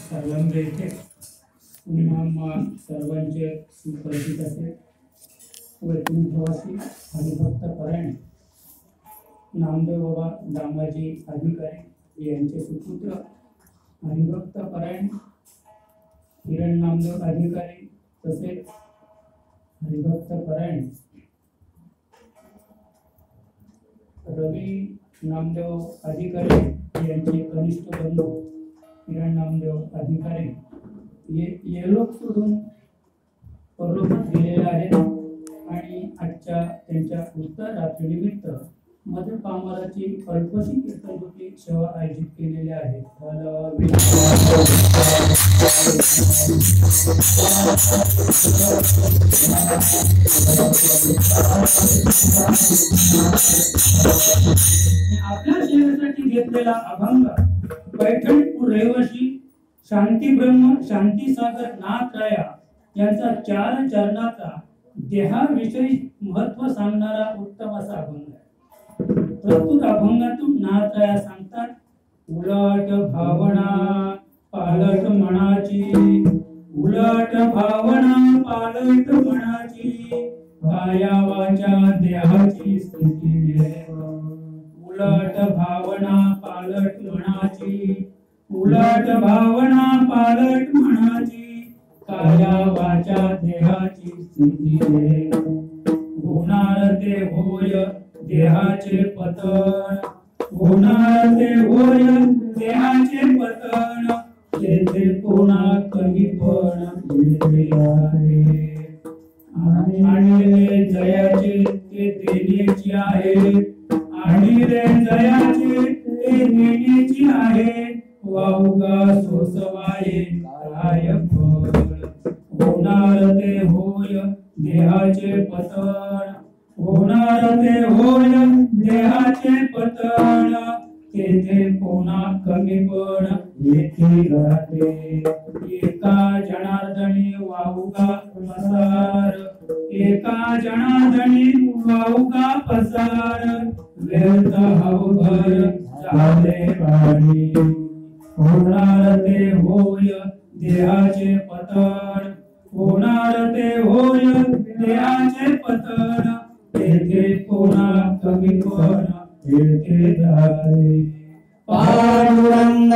सर्वांग येथे पुन्हा सर्वांचे सुपरिचित असे वैकुंठवासी हरिभक्त परायण नामदेव बाबा दामाजी अधिकारी यांचे सुपुत्र हरिभक्त परायण हिरण नामदेव अधिकारी तसेच हरिभक्त परायण रवी नामदेव अधिकारी यांचे कनिष्ठ बंधू हिरण नामदेव अधिकारी ये लोक सोडून परलोकात गेलेले आहेत आणि आजच्या त्यांच्या उत्तर रात्रीनिमित्त मध्य पामाराची अल्पशी कीर्तनरूपी सेवा आयोजित केलेली आहे. आपल्या सेवेसाठी घेतलेला अभंग पैठणपूर रहिवासी शांती ब्रह्म शांती सागर नाथराया यांचा 4 चरणाचा देहाविषयी महत्व सांगणारा उत्तम असा अभंग आहे. प्रस्तुत अभंगातून नाथराया सांगतात, उलट भावना पालट मनाची, उलट भावना पालट मनाची, काया वाचा देहाची स्थिती. उलट भावना पालट मनाची, उलट भावना पालट मनाची, काया वाचा देहाची स्थिती. होणार ते होय देहाचे पतन, होणार ते होय देहाचे पतन, तेथे कोणा कमी पण आणि रे जयाचे ते देण्याची आहे, आणि रे जयाचे ते देण्याची आहे, वाऊगा सोसवाये काय फळ. होणार ते होय देहाचे पतन, होणार ते होय देहाचे पतन, तेथे कोणा कमी पण येथे राहते. एका जनार्दनी वाहुगा पसार, एका जनार्दनी वाहुगा पसार, व्यर्थ हवभर झाले पाणी. होणार ते होय देहाचे पतन, होणार ते होय देहाचे पतन, तेथे कोणा कमी पण येथे राहते. पांडुरंग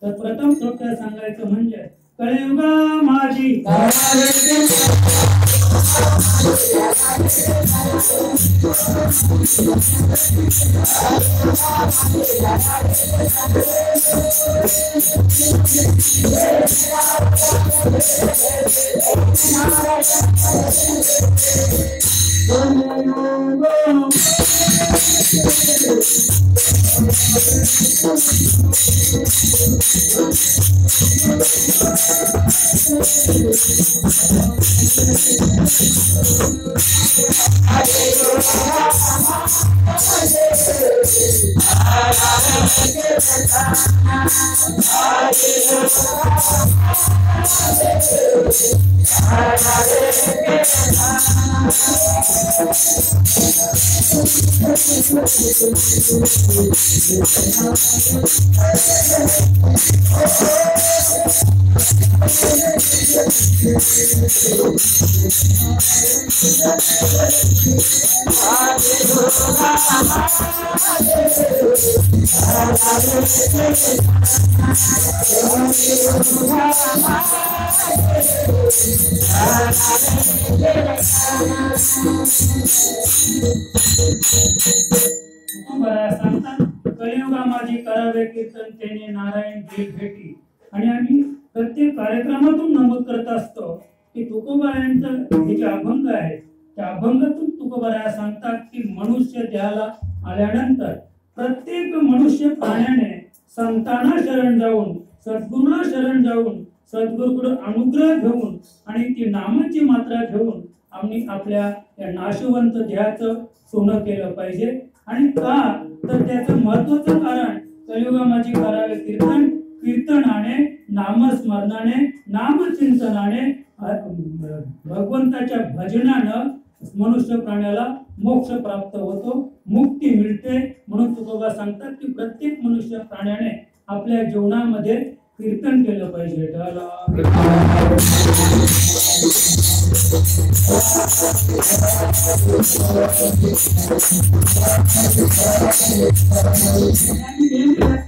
तर प्रथम थोडक्यात सांगायचं म्हणजे कलियुगा माझी कलियुगा माझी करावे कीर्तन तेने नारायण भेटी. आणि आम्ही प्रत्येक कार्यक्रमातून नमूद करत असतो की तुकोबारायांचं हे जे अभंग आहे त्या अभंगातून तुकोबाराया सांगतात की मनुष्य देहाला आल्यानंतर प्रत्येक मनुष्य प्राण्याने संतांना शरण जाऊन सद्गुरूला शरण जाऊन सद्गुरूकडून अनुग्रह घेऊन आणि ती नामाची मात्रा घेऊन आम्ही आपल्या या नाशवंत देहाचं सोनं केलं पाहिजे. आणि का तर त्याचं महत्वाचं कारण कलियुगामाची करावे कीर्तन, कीर्तनाने नामस्मरणाने नामचिंतनाने भगवंताच्या भजनानं मनुष्य प्राण्याला मोक्ष प्राप्त होतो, मुक्ती मिळते. म्हणून तुकोबा सांगतात की प्रत्येक मनुष्य प्राण्याने आपल्या जीवनामध्ये कीर्तन केलं पाहिजे.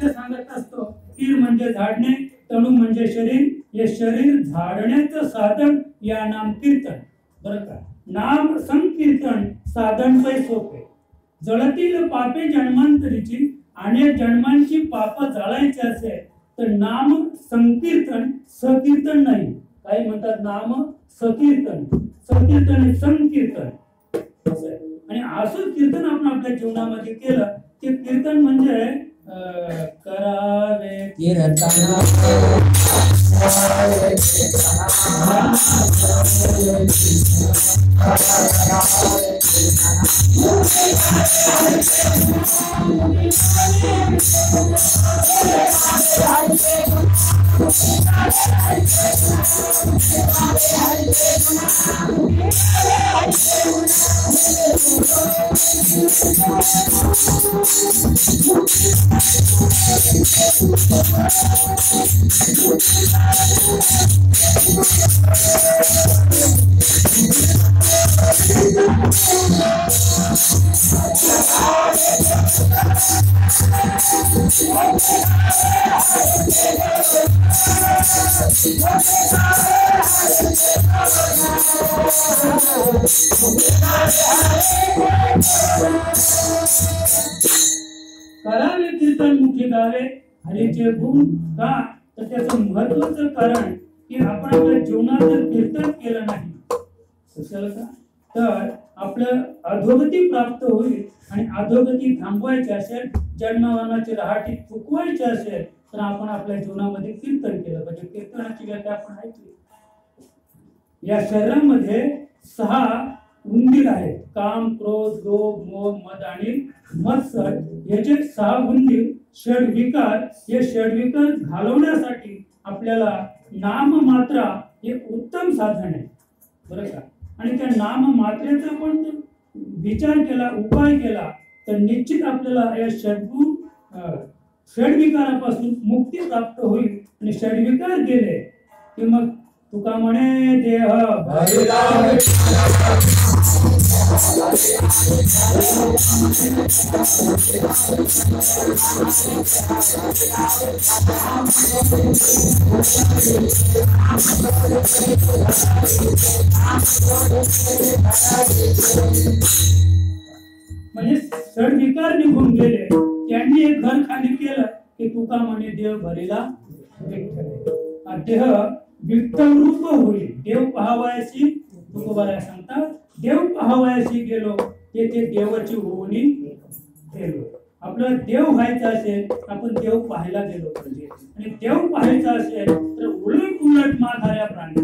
सांगत असतो तीर म्हणजे झाडणे, तणू म्हणजे शरीर, हे शरीर झाडण्याचं साधन या नाम कीर्तन. बरं का, नाम संकीर्तन साधन पै सोपे. जळतील पापे जन्मांतरीची, अनेक जन्मांची पाप जाळायची असेल तर नाम संकीर्तन, सकीर्तन नाही. काही म्हणतात नाम सकीर्तन, सकीर्तन संकीर्तन. आणि असं कीर्तन आपण आपल्या जीवनामध्ये केलं ते कीर्तन म्हणजे करावे कीर्तन. करावे कीर्तन मुखी गावे हरीचे गुण का तर त्याचं महत्वाचं कारण की आपण आपल्या जीवनात जर कीर्तन केलं नाही कशाला का तर आपलं अधोगती प्राप्त होईल आणि अधोगती थांबवायची असेल जन्मवनाची रहाटी चुकवायची असेल तर आपण आपल्या जीवनामध्ये कीर्तन केलं पाहिजे. कीर्तनाची व्याख्या आपण ऐकली. या शरीरामध्ये 6 उंदीर आहेत. काम, क्रोध, लोभ, मोह, मद आणि मत्सर हे जे 6 उंदीर षडविकार, हे षडविकार घालवण्यासाठी आपल्याला नाम मात्रा हे उत्तम साधन आहे बरं का. आणि त्या नाम मात्रेचा पण विचार केला, उपाय केला तर निश्चित आपल्याला या षडविकारापासून मुक्ती प्राप्त होईल. आणि षडविकार गेले की मग तुका म्हणे देह म्हणजे षडविकार निघून गेले. त्यांनी एक घर खाली केलं की तुका म्हणे देव भरीला विठ्ठल. देह विठ्ठल रूप होईल. देव पाहावयासी तुकोबारा सांगतात देव पाहावयासी गेलो तेथे देवाची होणी गेलो. आपलं देव व्हायचं असेल आपण देव पाहायला गेलो पाहिजे. आणि देव पाहायचा असेल तर उलट उलट माघाऱ्या प्राणी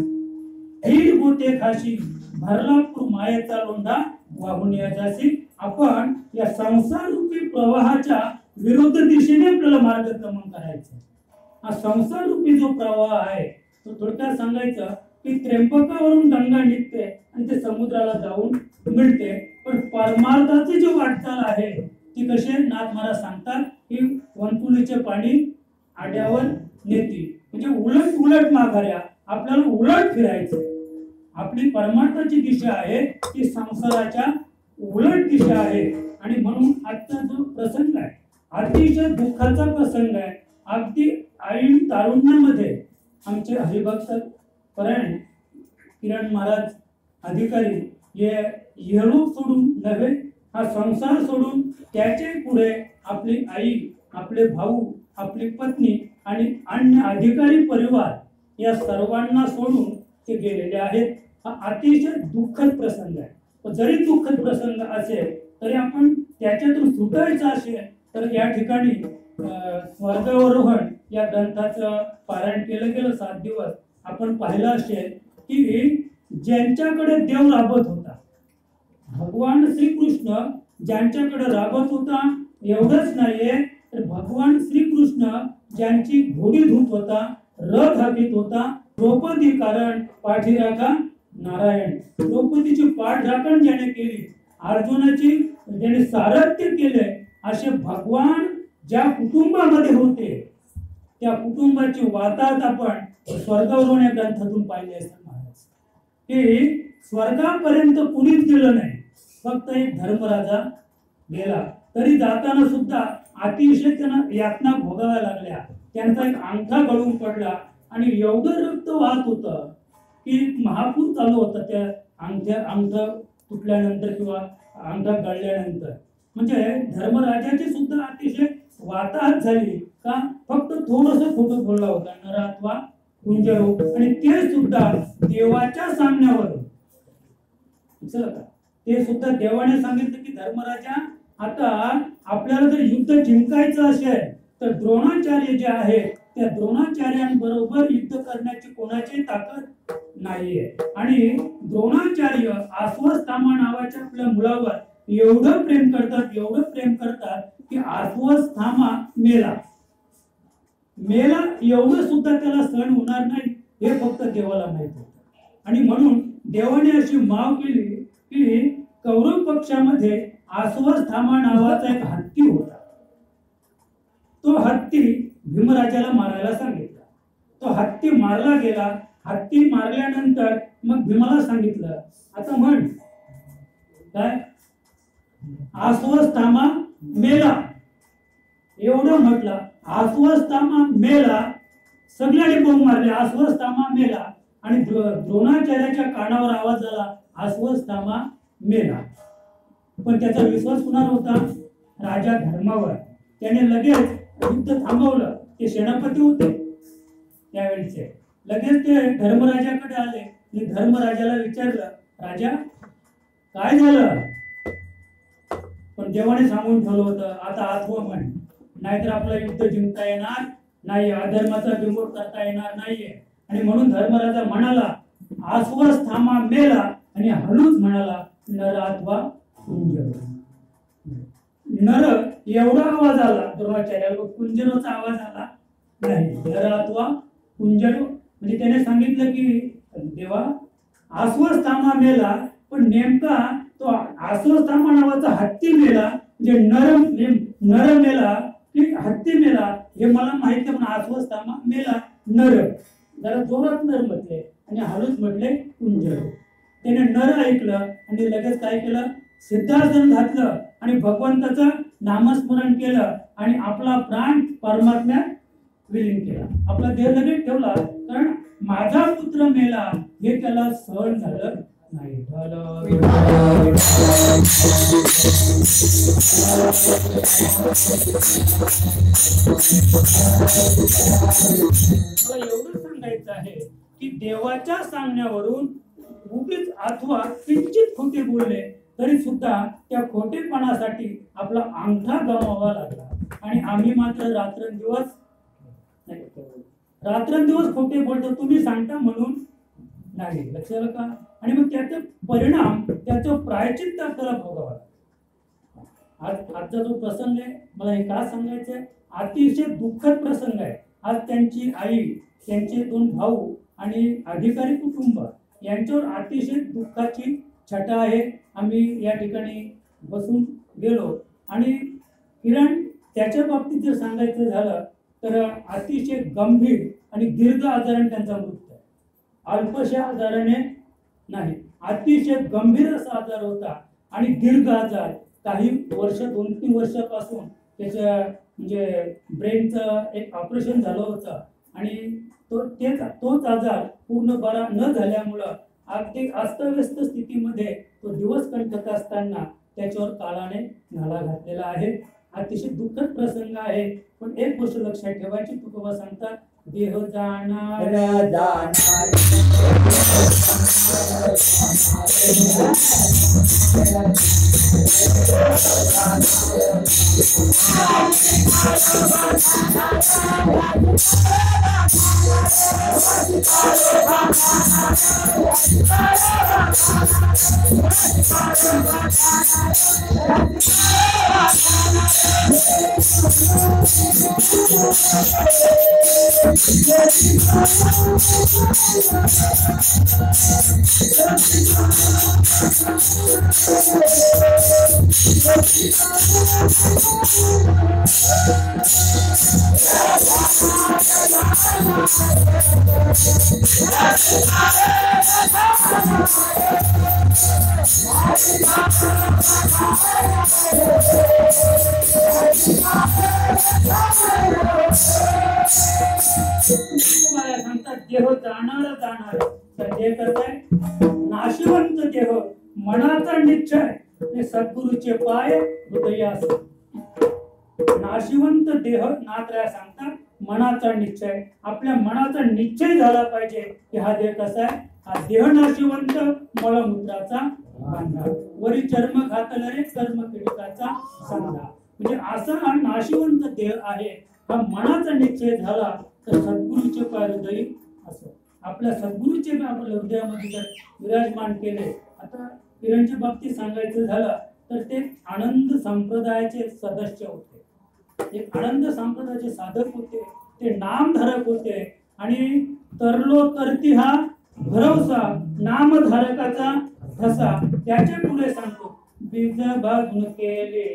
धीर गोते खाशी भरला मायेचा लोंढा वाहून यायची. आपण या संसार रूपी प्रवाहाच्या विरुद्ध दिशेने आपल्याला मार्गक्रमण करायचं. हा संसार रूपी जो प्रवाह आहे तो थोडक्यात सांगायचं की त्र्यंबकावरून गंगा निघते आणि ते समुद्राला जाऊन मिळते. पण परमार्थाची जी वाटचाल आहे ती कशी नाथ महाराज सांगतात की वनपुलीचे पाणी आड्यावर नेती. म्हणजे उलट उलट माघाऱ्या आपल्याला उलट फिरायचं. आपली परमार्थाची दिशा आहे ती संसाराच्या उलट दिशा आहे. आणि म्हणून आजचा जो प्रसंग आहे अतिशय दुःखाचा प्रसंग आहे. अगदी ऐन तारुण्यामध्ये आमचे हरिभक्त परायण किरण महाराज अधिकारी हे इहलोक सोडून नव्हे हा संसार सोडून त्याचे पुढे आपली आई, आपले भाऊ, आपली पत्नी आणि अन्य अधिकारी परिवार या सर्वांना सोडून ते गेलेले आहेत. हा अतिशय दुःखद प्रसंग आहे. जरी दुःखद प्रसंग असेल तरी आपण त्याच्यातून सुटायचं असेल तर या ठिकाणी स्वर्गावरोहण या ग्रंथाचं पारायण केलं गेलं 7 दिवस. आपण पाहिलं असेल की ज्यांच्याकडे देव राबत होता भगवान श्रीकृष्ण ज्यांच्याकडे राबत होता एवढंच नाहीये तर भगवान श्रीकृष्ण ज्यांची घोडी धुत होता, रथ हाकीत होता, द्रौपदी कारण पाठीराखा नारायण. द्रौपदीची पाठराखण ज्याने केली, अर्जुनाची ज्याने सारथ्य केले, असे भगवान ज्या कुटुंबामध्ये होते त्या कुटुंबाची वाताहत आपण स्वर्गावरून या ग्रंथातून पाहिली असं महाराज की स्वर्गापर्यंत कुणीच गेलं नाही. फक्त एक धर्मराजा गेला. तरी जाताना सुद्धा अतिशय त्यांना यातना भोगाव्या लागल्या. त्यांचा एक अंगठा गळून पडला आणि एवढं रक्त वाहत होतं की महापूर चालू होता त्या अंगठा तुटल्यानंतर किंवा अंगठा गळल्यानंतर. म्हणजे धर्मराजाची सुद्धा अतिशय वाताहत झाली का फक्त थोडंसं खोटं बोलला होता नरात्वा कुंजरो. आणि ते सुद्धा देवाच्या सामन्यावर ते सुद्धा देवाने सांगितलं की धर्मराजा आता आपल्याला जर युद्ध जिंकायचं असेल तर द्रोणाचार्य जे आहेत त्या द्रोणाचार्यांबरोबर युद्ध करण्याची कोणाची ताकद नाहीये. आणि द्रोणाचार्य आश्वस्थामा नावाच्या आपल्या मुलावर एवढं प्रेम करतात की आश्वस्थामा मेला एवढं सुद्धा त्याला सहन होणार नाही हे फक्त देवाला माहित होतं. आणि म्हणून देवाने अशी माव केली की कौरव पक्षामध्ये आश्वस्थामा नावाचा एक हत्ती होता. तो हत्ती भीमराजाला मारायला सांगितला. तो हत्ती मारला गेला. हत्ती मारल्यानंतर मग भीमाला सांगितलं आता म्हण काय आश्वस्थामा मेला एवढं म्हटलं. आश्वस्थामा मेला सगळ्यांनी बोंब मारले. आश्वस्थामा मेला आणि द्रोणाचार्याच्या कानावर आवाज झाला आश्वस्थामा मेला. पण त्याचा विश्वास कुणावर होता? राजा धर्मावर. त्याने लगेच युद्ध थांबवलं. ते सेनापती होते त्यावेळेचे. लगेच ते धर्मराजाकडे आले आणि धर्मराजाला विचारलं, राजा काय झालं? पण देवाने सांगून ठेवलं होतं आता आठवं म्हण, नाहीतर आपलं युद्ध जिंकता येणार नाही, अधर्माचा बिमोड करता येणार नाहीये. आणि म्हणून धर्मराजा म्हणाला आश्वस्थामा मेला आणि हळूच म्हणाला नर अथवा कुंजर. नर एवढा आवाज आला द्रोणाचार्याला, कुंजरोचा आवाज आला नाही. नर अथवा कुंजर म्हणजे त्याने सांगितलं की देवा आश्वस्थामा मेला, पण नेमका तो आश्वस्थामा नावाचा हत्ती मेला म्हणजे नर मेला की हत्ती मेला हे मला माहित नाही, पण आश्वस्थामा मेला नर, जरा जोरात नर म्हटले आणि हळूच म्हटले कुंजर. त्याने नर ऐकलं आणि लगेच काय केलं, सिद्धासन घातलं आणि भगवंताचं नामस्मरण केलं आणि आपला प्राण परमात्म्यात विलीन केला. आपला देह लगेच ठेवला, कारण माझा पुत्र मेला हे त्याला सहन झालं नाही. मला एवढं सांगायचं आहे की देवाच्या सांगण्यावरून उगीच अथवा किंचित खोटे बोलले तरी सुद्धा त्या खोटेपणासाठी आपला अंगठा गमावा लागला. आणि आम्ही मात्र रात्रंदिवस खोटे बोलतो, तुम्ही सांगता म्हणून नाही. लक्षात का? आणि मग त्याचा परिणाम, त्याचं प्रायचित्त आपल्याला भोगावा. आजचा जो प्रसंग आहे, मला हे का सांगायचंय, अतिशय दुःखद प्रसंग आहे. आज त्यांची आई, त्यांचे 2 भाऊ आणि अधिकारी कुटुंब यांच्यावर अतिशय दुःखाची छटा आहे. आम्ही या ठिकाणी बसून गेलो आणि किरण त्याच्या बाबतीत जर सांगायचं झालं तर अतिशय गंभीर आणि दीर्घ आजाराने त्यांचा मृत्यू आहे. अल्पशा आजाराने नाही, अतिशय गंभीर असा आजार होता आणि दीर्घ आजार. काही वर्ष 2-3 वर्षापासून त्याच्या म्हणजे ब्रेनचं एक ऑपरेशन झालं होतं आणि तोच आजार पूर्ण बरा न झाल्यामुळं अगदी अस्तव्यस्त स्थितीमध्ये तो दिवस कंटत असताना त्याच्यावर काळाने घाला घातलेला आहे. अतिशय दुःखद प्रसंग आहे. पण एक गोष्ट लक्षात ठेवायची, तुकोबा सांगतात देह जाणार सांगतात देह जाणार तर देह करताय नाशिवंत देह मनाचा निश्चय सद्गुरूचे पाय हृदयास. नाशिवंत देह नात्रया सांगतात मनाचा निश्चय, आपल्या मनाचा निश्चय झाला पाहिजे की हा देह कसा आहे, हा देह नाशिवंत मलमूत्राचा बांधा, वरी चर्म घातल रे कर्म किडकाचा सांधा. म्हणजे असा हा नाशिवंत देह आहे. हा मनाचा निश्चय झाला तर सद्गुरूचे पाय हृदय असं आपल्या सद्गुरूचे आपल्या हृदयामध्ये जर विराजमान केले. आता किरणच्या बाबतीत सांगायचं झालं तर ते आनंद संप्रदायाचे सदस्य होते, एक आनंद संप्रदायाचे साधक होते, ते नामधारक होते. आणि तरलो तरती हा भरवसा नामधारकाचा ठसा. त्याच्या पुढे सांगतो बीज भागून केले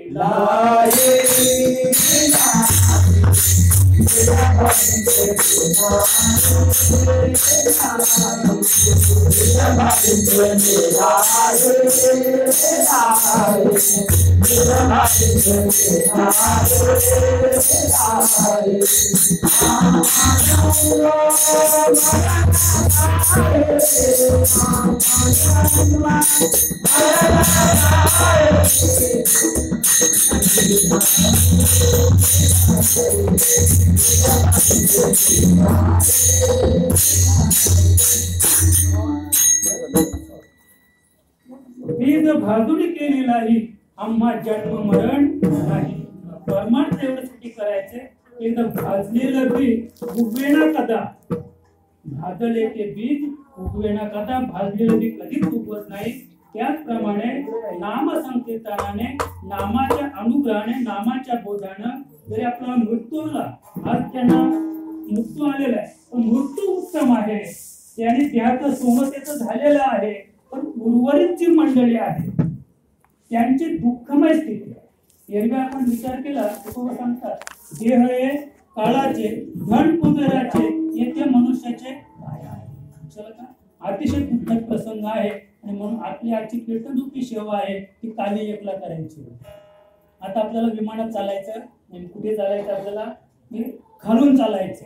बीज भाजून केलेलाही आम्हा जन्म मरण नाही. परमार्थ एवढ्यासाठी करायचे, एकदम भाजलेलं बीज उगवेना कदा. भाजले ते बीज उगवेना कदा, भाजलेलं बीज कधीच उगवत नाही. त्याचप्रमाणे नाम संकीर्तनाने, नामाच्या अनुग्रहाने, नामाच्या बोधानं जरी आपला मृत्यूला, आज त्यांना मृत्यू आलेला आहे पण मृत्यू उत्तम आहे, त्याने देहाचं सोमतेचं झालेलं आहे, पण उर्वरित जी मंडळी आहे त्यांची दुःखमय स्थिती आहे. एरवी आपण विचार केला तर सांगतात देह हे काळाचे, धन कुबेराचे, येथे मनुष्याचे काय आहे. अतिशय दुःखद प्रसंग आहे आणि म्हणून आपली आजची कीर्तनरूपी सेवा आहे ती काली एकला करायची. आता आपल्याला विमानात चालायचं आणि कुठे चालायचं, आपल्याला खालून चालायचं.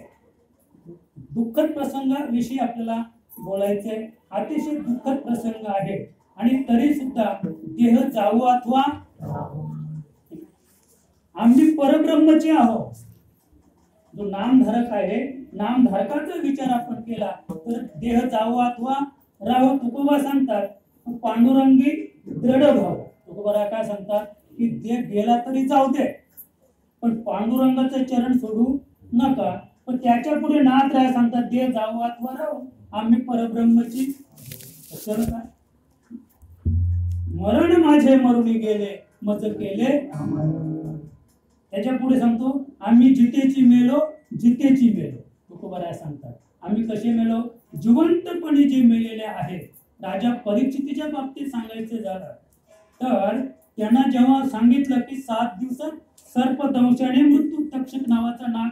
दुःखद प्रसंगाविषयी आपल्याला बोलायचंय. अतिशय दुःखद प्रसंग आहे आणि तरी सुद्धा देह जावो अथवा आम्ही परब्रह्मचे आहोत. जो नामधारक आहे, नामधारकाचा विचार आपण केला तर देह जावो अथवा राहो. तुकोबा सांगतात पांडुरंगी दृढ भाव. तुकोबा काय सांगतात की देह गेला तरी जाऊ दे, पण पांडुरंगाचं चरण सोडू नका. पण त्याच्या पुढे नाथ राय सांगतात देह जावो अथवा राहो आम्ही परब्रह्मची. मरण माझे मरुणी गेले मज केले. त्याच्या पुढे सांगतो आम्ही जितेची मेलो जितेची मेलो. तुकोबा सांगतात आम्ही कसे मेलो, जिवंतपणे जे मेलेले आहेत. राजा परीक्षितीच्या बाबतीत सांगायचं झालं तर त्यांना जेव्हा सांगितलं की 7 दिवसात सर्पदंशाने मृत्यू, तक्षक नावाचा नाग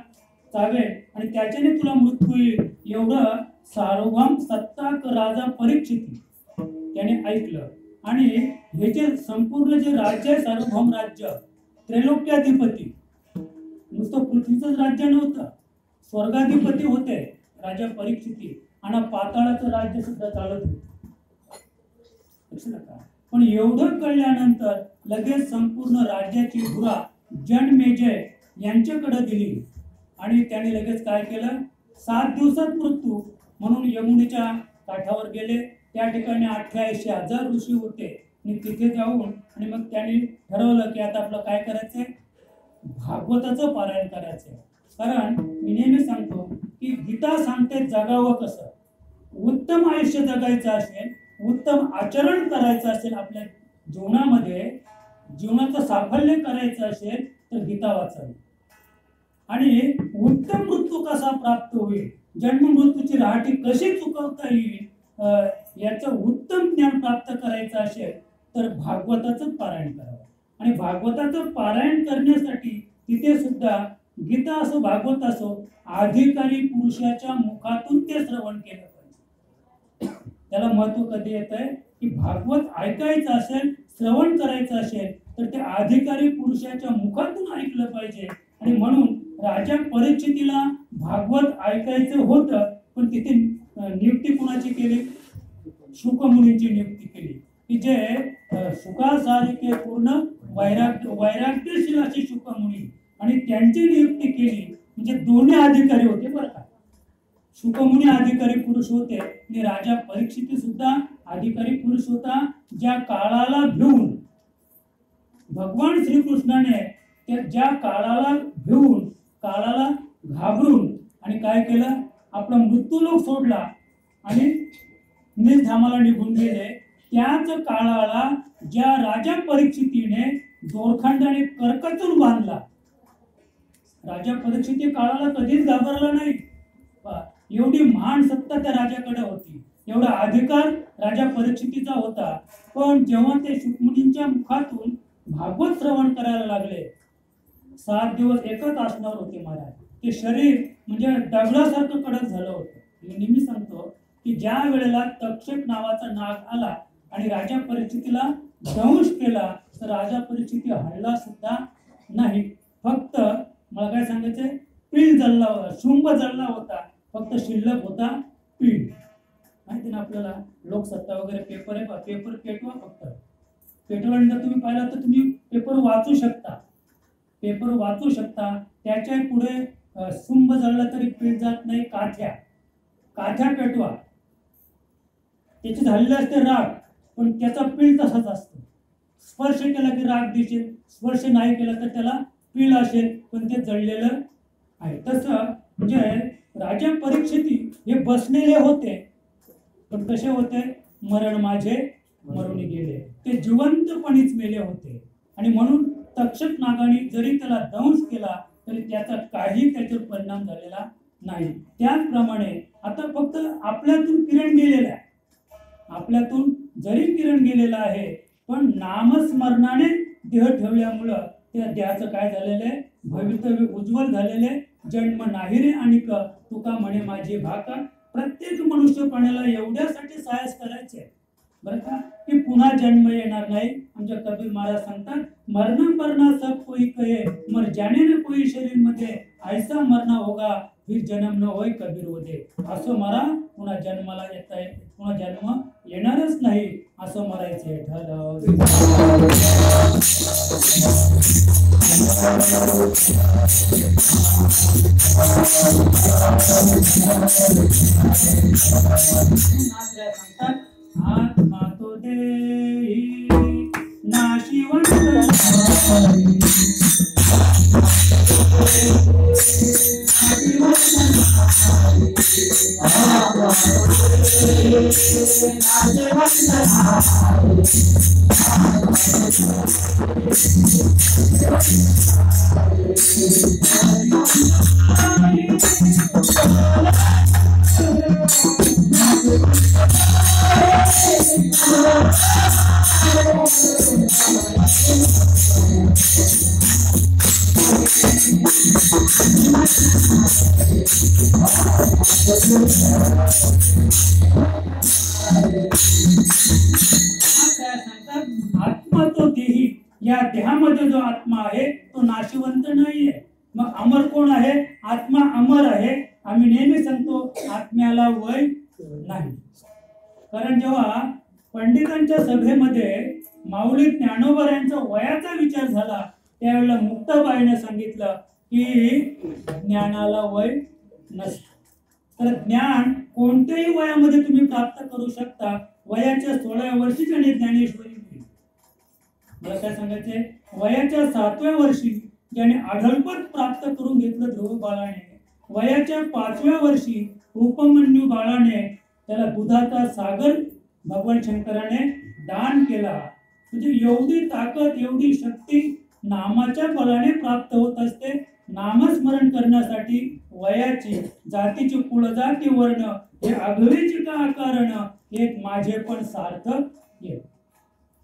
चावेल आणि त्याच्याने तुला मृत्यू येईल, एवढं सार्वभौम सत्ताक राजा परीक्षिती त्याने ऐकलं. आणि हे जे संपूर्ण जे राज्य आहे, सार्वभौम राज्य, त्रैलोक्याधिपती, नुसतं पृथ्वीचंच राज्य नव्हतं, स्वर्गाधिपती होते राजा परीक्षिती आणि पाताळाचं राज्य सुद्धा चालत होतं. पण एवढं कळल्यानंतर लगेच संपूर्ण राज्याची धुरा जनमेजय यांच्याकडे दिली आणि त्यांनी लगेच काय केलं, 7 दिवसात मृत्यू म्हणून यमुनेच्या काठावर गेले. त्या ठिकाणी 88,000 ऋषी होते आणि तिथे जाऊन आणि मग त्यांनी ठरवलं की आता आपलं काय करायचंय, भागवताचं पारायण करायचंय. कारण मी नेहमी सांगतो की गीता सांगते जगावं कसं. उत्तम आयुष्य जगायचं असेल, उत्तम आचरण करायचं असेल, आपल्या जीवनामध्ये जीवनाचं साफल्य करायचं असेल तर गीता वाचावी. आणि उत्तम मृत्यू कसा प्राप्त होईल, जन्म मृत्यूची राहटी कशी चुकवता येईल, याचं उत्तम ज्ञान प्राप्त करायचं असेल तर भागवताचं पारायण करावं. आणि भागवताचं पारायण करण्यासाठी तिथे सुद्धा गीता असो भागवत असो अधिकारी पुरुषाच्या मुखातून ते श्रवण केलं पाहिजे. त्याला महत्व कधी येत आहे की भागवत ऐकायचं असेल, श्रवण करायचं असेल तर ते अधिकारी पुरुषाच्या मुखातून ऐकलं पाहिजे. आणि म्हणून राजा परीक्षितीला भागवत ऐकायचं होतं, पण तिथे नियुक्ती कुणाची केली, शुकमुनींची नियुक्ती केली की जे सुखासारिके पूर्ण वैराग्यशील अशी शुकमुनी, आणि त्यांची नियुक्ती केली. म्हणजे दोन्ही अधिकारी होते बरं का. शुकमुनी अधिकारी पुरुष होते आणि राजा परीक्षिती सुद्धा अधिकारी पुरुष होता. ज्या काळाला भिवून भगवान श्रीकृष्णाने ज्या काळाला भिवून, काळाला घाबरून आणि काय केलं, आपला मृत्यूलोक सोडला आणि निजधामाला निघून गेले. त्याच काळाला ज्या राजा परीक्षितीने दोरखंडाने करकचून बांधला, राजा परीक्षिती काळाला कधीच घाबरला नाही. एवढी महान सत्ता त्या राजाकडे होती, एवढा अधिकार राजा परीक्षितीचा होता. पण जेव्हा ते शुकमुनींच्या मुखातून भागवत श्रवण करायला लागले, 7 दिवस एकच आसनावर होते महाराज. ते शरीर म्हणजे दगडासारखं कडक झालं होतं. मी नेहमी सांगतो की ज्या वेळेला तक्षक नावाचा नाग आला आणि राजा परीक्षितीला दंश केला तर राजा परीक्षिती हल्ला सुद्धा नाही. फक्त मला काय सांगायचंय, पिंड जळला होता, शुंभ जळला होता, फक्त शिल्लक होता पिंड. माहिती ना आपल्याला, लोकसत्ता वगैरे पेपर आहे, पेपर पेटवा, फक्त पेटवल्यानंतर तुम्ही पाहिलं तर तुम्ही पेपर वाचू शकता, पेपर वाचू शकता. त्याच्या पुढे सुंब जळला तरी पीठ जात नाही, काथ्या काथ्या पेटवा, त्याचे झालेले असते राग, पण त्याचा पीळ तसाच असतो. स्पर्श केला की राग दिसेल, स्पर्श नाही केला तर त्याला पीळ असेल, पण ते जळलेलं आहे. तसं म्हणजे राजा परीक्षिती हे बसलेले होते, पण कसे होते? मरण माझे मरून गेले, ते जिवंतपणीच मेले होते. आणि म्हणून तक्षक नागाने जरी त्याला दंश केला तरी त्याचा काही त्याच्यावर परिणाम झालेला नाही. त्याचप्रमाणे आता फक्त आपल्यातून किरण गेलेला आहे, आपल्यातून जरी किरण गेलेला आहे, पण नामस्मरणाने देह ठेवल्यामुळं त्या देहाचं काय झालेलं आहे? भवितव्य उज्ज्वल झालेले. जन्म नाही रे आणि तुका म्हणे माझी भाका. प्रत्येक मनुष्य प्राण्याला एवढ्यासाठी साहस करायचे बरं का, की पुन्हा जन्म येणार नाही. आमच्या कबीर महाराज सांगतात, मरना परना सब कोई कहे, मर जाने न कोई शरीर मध्ये, ऐसा मरना होगा फिर जन्म न होय कबीर होते. असं मरा, पुन्हा जन्माला येता पुन्हा जन्म येणारच नाही, असं मरायचे ठरलं. सांगतात, आत्मा तो देही नाशिवंत, आत्मा तो देही, या देहामध्ये जो आत्मा आहे तो नाशिवंत नाहीये. मग अमर कोण आहे? आत्मा अमर आहे. आम्ही नेहमी सांगतो आत्म्याला वय नाही. कारण जेव्हा पंडितांच्या सभेमध्ये माऊली ज्ञानोबा यांचा वयाचा विचार झाला, त्यावेळेला मुक्ताबाईने सांगितलं की ज्ञानाला वय नसतं. तर ज्ञान कोणत्याही वयामध्ये तुम्ही प्राप्त करू शकता. वयाच्या 16व्या वर्षी त्याने ज्ञानेश्वरी मिळली. मला काय सांगायचे, वयाच्या 7व्या वर्षी ज्याने आढळपद प्राप्त करून घेतलं ध्रुव बाळाने, वयाच्या 5व्या वर्षी उपमन्यू बाळाने त्याला दुधाचा सागर भगवान शंकराने दान केला. म्हणजे एवढी ताकद, एवढी शक्ती नामाच्या बळाने प्राप्त होत असते. नामस्मरण करण्यासाठी वयाची, जातीची, कुळजाती, वर्ण हे आघवेची का आकारण, एक माझे पण सार्थक ये.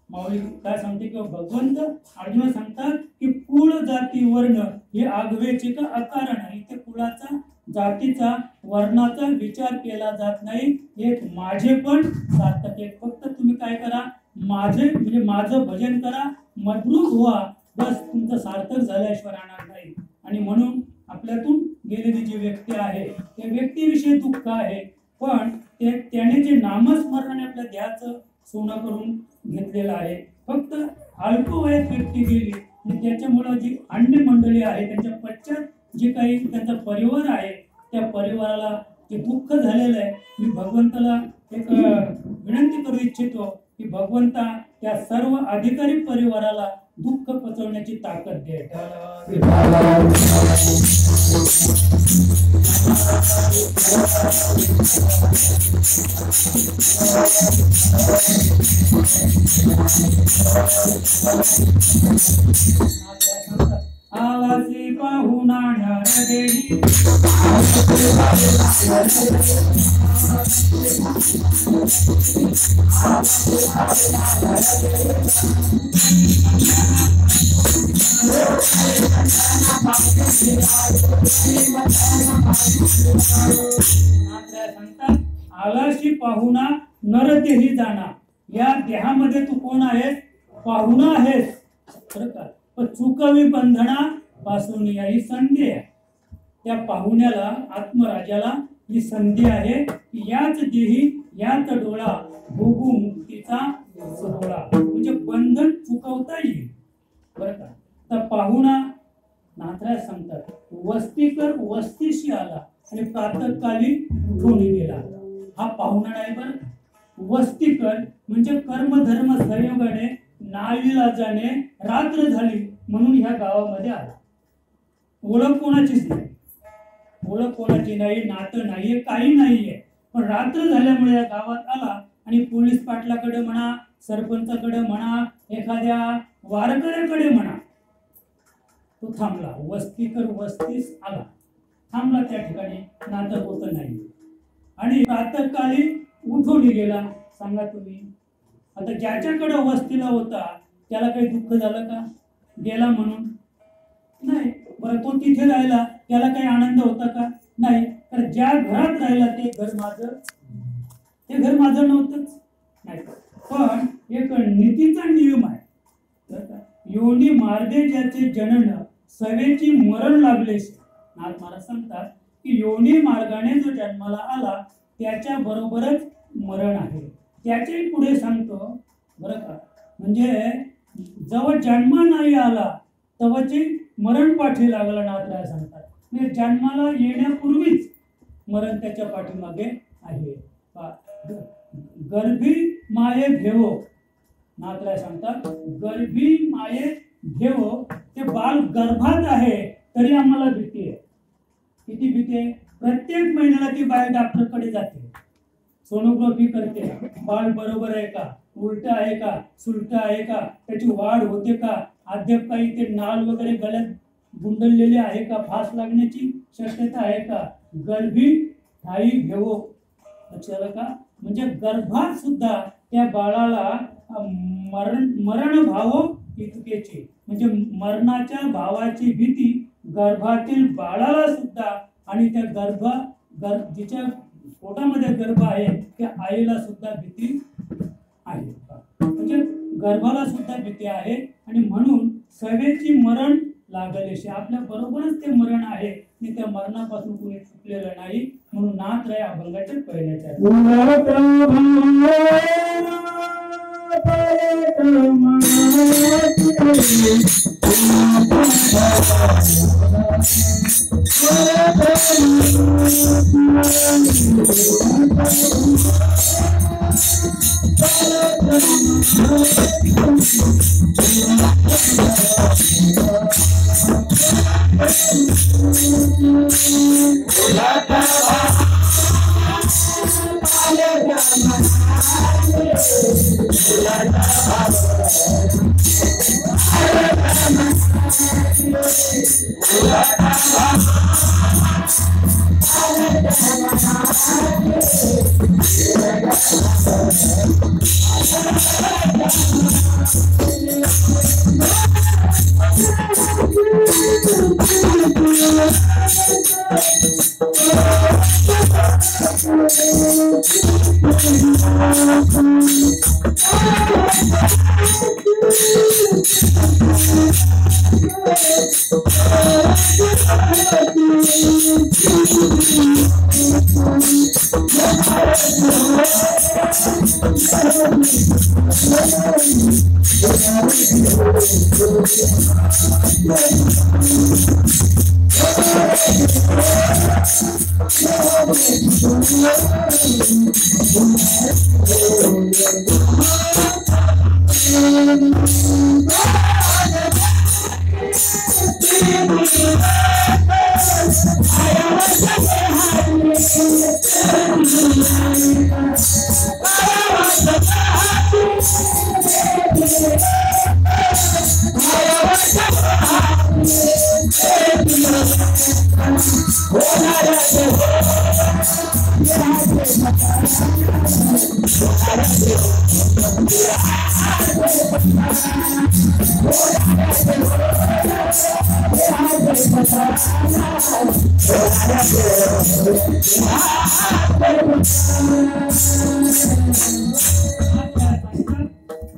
माऊली काय सांगते की भगवंत अर्जुन सांगतात की कुळ, जाती, वर्ण हे आघवेचे का अकारण. इथे कुळाचा, जातीचा, वर्णाचा विचार केला जात नाही. एक माझे पण सार्थक. एक फक्त तुम्ही काय करा, माझे म्हणजे माझं भजन करा, मद्रूप व्हा, बस तुमचं सार्थक झाल्याशिवाय राहणार नाही. आणि म्हणून आपल्यातून गेलेली जी व्यक्ती आहे त्या व्यक्तीविषयी दुःख आहे, पण त्याने जे नामस्मरणाने आपल्या देहाचं सोनं करून घेतलेलं आहे. फक्त अल्पवयात व्यक्ती गेली आणि त्याच्यामुळं जी अन्य मंडळी आहे त्यांच्या पश्चात जे काही त्यांचा परिवार आहे त्या परिवाराला जे दुःख झालेलं आहे, मी भगवंताला एक विनंती करू इच्छितो की भगवंता त्या सर्व अधिकारी परिवाराला दुःख पचवण्याची ताकद दे. आवासी पाहुणा नरदेही आलाशी पाहुणा नरदेही जाणा. या देहामध्ये तू कोण आहेस? पाहुणा आहेस बरं का, पण चुकवी बंधना पासून ही संधी आहे. त्या पाहुण्याला, आत्मराजाला ही संधी आहे की याच देही याच डोळा भोगू मुक्तीचा सोहळा. म्हणजे बंधन चुकवता येईल बरं का. तर पाहुणा नाथराज सांगतात वस्तीकर वस्तीशी आला आणि प्रातःकाली उठून गेला. हा पाहुणा नाही बरं. वस्तीकर म्हणजे कर्मधर्म संयोगाने नाईलाजाने रात्र झाली म्हणून ह्या गावामध्ये आला. ओळख कोणाचीच नाही, ओळख कोणाची नाही, नातं नाहीये, काही नाहीये, पण रात्र झाल्यामुळे या गावात आला आणि पोलीस पाटलाकडे म्हणा, सरपंचाकडे म्हणा, एखाद्या वारकऱ्याकडे म्हणा, तो थांबला. वस्तीकर वस्तीस आला, थांबला त्या ठिकाणी, नातं होतं नाही आणि प्रातःकाली उठून गेला. सांगा तुम्ही, आता ज्याच्याकडे वस्तीला होता त्याला काही दुःख झालं का गेला म्हणून? नाही. बरं, तो तिथे राहिला त्याला काही आनंद होता का? नाही. तर ज्या घरात राहिला ते घर माझं, ते घर माझं नव्हतंच. नाही, पण एक नीतीचा नियम आहे. योनी मार्गे ज्याचे जनन सवेची मरण लागले. नाथ महाराज सांगतात की योनी मार्गाने जो जन्माला आला त्याच्या बरोबरच मरण आहे. त्याच्याही पुढे सांगतो बरं का, म्हणजे जेव्हा जन्म नाही आला तेव्हाची मरण पाठी लागला. नाथराय सांगतात म्हणजे जन्माला येण्यापूर्वीच मरण त्याच्या पाठीमागे आहे. गर्भी माये घेवो, नाथराय सांगतात गर्भी माये घेवो. ते बाल गर्भात आहे तरी आम्हाला भीती आहे. किती भीती आहे? प्रत्येक महिन्याला ती बाई डॉक्टरकडे जाते, सोनोग्राफी करते, बाळ बरोबर आहे का, उलट आहे का, सुलट आहे का, त्याची वाढ होते का, अद्याप काही ते नाल वगैरे गळ्यात गुंडलेले आहे का, फास लागण्याची शक्यता आहे का. गर्भी ठाई घेवो, लक्षात का, म्हणजे गर्भात सुद्धा त्या बाळाला मरण भावो इतकेची, म्हणजे मरणाच्या भावाची भीती गर्भातील बाळाला सुद्धा आणि त्या जिच्या पोटामध्ये गर्भ आहे त्या आईला सुद्धा भीती आहे. म्हणजे गर्भाला सुद्धा भीती आहे आणि म्हणून सवेची मरण लागलेशी, आपल्या बरोबरच ते मरण आहे आणि त्या मरणापासून कोणी चुकलेलं नाही. म्हणून नाथराय अभंगाचे पहिल्याच्या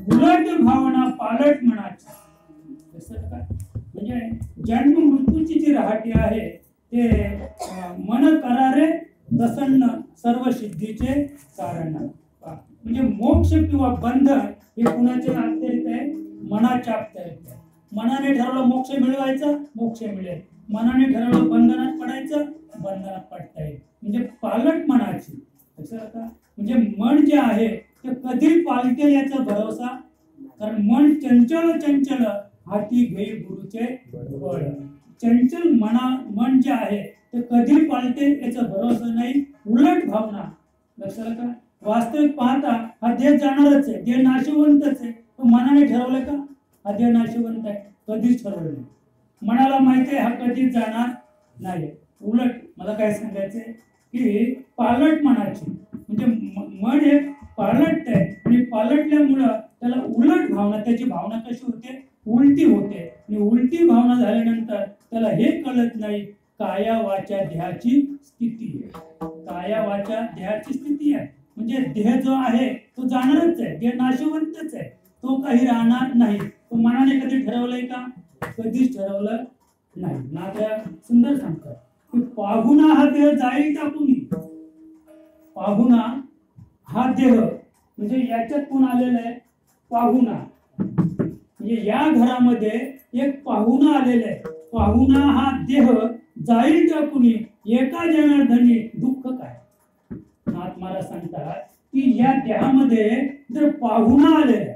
उलट भावना पालट मनाची. म्हणजे जन्म मृत्यूची जी रहाटी आहे ते मन करारे प्रसन्न सर्व सिद्धीचे कारण. म्हणजे मोक्ष किंवा बंधन हे कुणाचे आंतरिक आहे, मनाच्या आंतरिक आहे. मनाने ठरवलं मोक्ष मिळवायचा, मोक्ष मिळेल. मनाने ठरवलं बंधनात पडायचं, बंधनात पडता येईल. म्हणजे पालट मनाची, लक्षात का? म्हणजे मन जे आहे ते कधी पालटेल याचा भरोसा, कारण मन चंचल चंचल हाती घेई गुरुचे बळ. चंचल मन जे आहे ते कधी पालटेल याचा भरोसा नाही. उलट भावना, लक्षात का? वास्तविक पाहता हा देह जाणारच आहे, देह नाशिवंतच आहे. पण मनाने ठरवलं का हा देह नाशिवंत आहे? कधीच ठरवलं नाही. मनाला माहिती आहे हा कधीच जाणार नाही. उलट मला काय सांगायचंय की पालट मनाची, म्हणजे मन हे पालट आहे आणि पालटल्यामुळं त्याला उलट भावना, त्याची भावना कशी होते? उलटी होते. आणि उलटी भावना झाल्यानंतर त्याला हे कळत नाही काया वाचा देहाची स्थिती आहे. काया वाचा देहाची स्थिती आहे म्हणजे देह जो आहे तो जाणारच आहे, देह नाशवंतच आहे, तो काही राहणार नाही. तो मनाने कधी ठरवलंय का? कधीच ठरवलं नाही. ना त्या सुंदर सांगतात की पाहुणा हा देह जाईल टाकून. पाहुणा हा देह म्हणजे याच्यात कोण आलेला आहे? पाहुणा. म्हणजे या घरामध्ये एक पाहुणा आलेला आहे. पाहुणा हा देह जाईल टाकून एका जनार्दनी दुःख काय? नाथ महाराज सांगतात की या देहामध्ये जर पाहुणा आलेला आहे,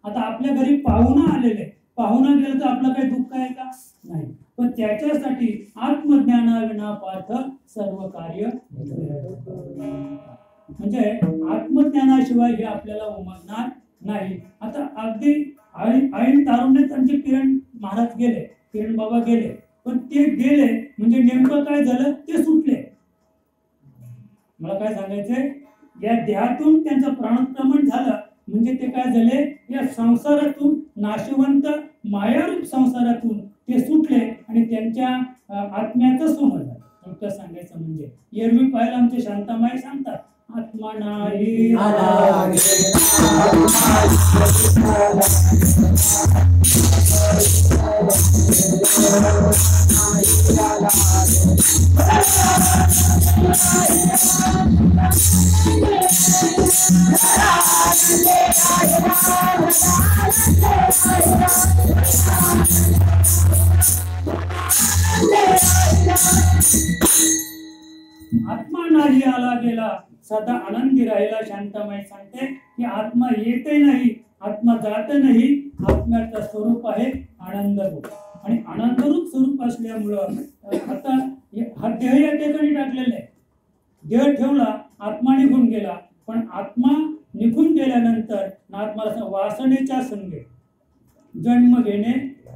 आता आपल्या घरी पाहुणा आलेले, पाहुणा गेलं तर आपलं काही दुःख आहे का? नाही. पण त्याच्यासाठी आत्मज्ञानाविना पार्थ सर्व कार्य, म्हणजे आत्मज्ञानाशिवाय हे आपल्याला उमगणार नाही. आता अगदी ऐन तारुण्यात आमचे किरण महाराज गेले, किरण बाबा गेले, पण ते गेले म्हणजे नेमकं काय झालं? ते सुटले. मला काय सांगायचंय, या देहातून त्यांचं प्राणक्रमण झालं म्हणजे ते काय झाले? या संसारातून, नाशवंत मायारूप संसारातून ते सुटले आणि त्यांच्या आत्म्याचं सोनं झालं. थोडक्यात सांगायचं म्हणजे एरवी पाहिलं आमचे शांतामाई सांगतात, आत्मा नाही आत्मा नाही आला गेला सदा आनंदी राहिला. शांतामाई सांगते की आत्मा येते नाही, आत्मा जात नाही. आत्म्याचं स्वरूप आहे आनंद रूप, आणि आनंद रूप स्वरूप असल्यामुळं आता हा देह या ठिकाणी टाकलेला आहे. देह ठेवला, आत्मा निघून गेला. पण आत्मा निघून गेल्यानंतर नाथ मला वासनेच्या संगे जन्म घेणे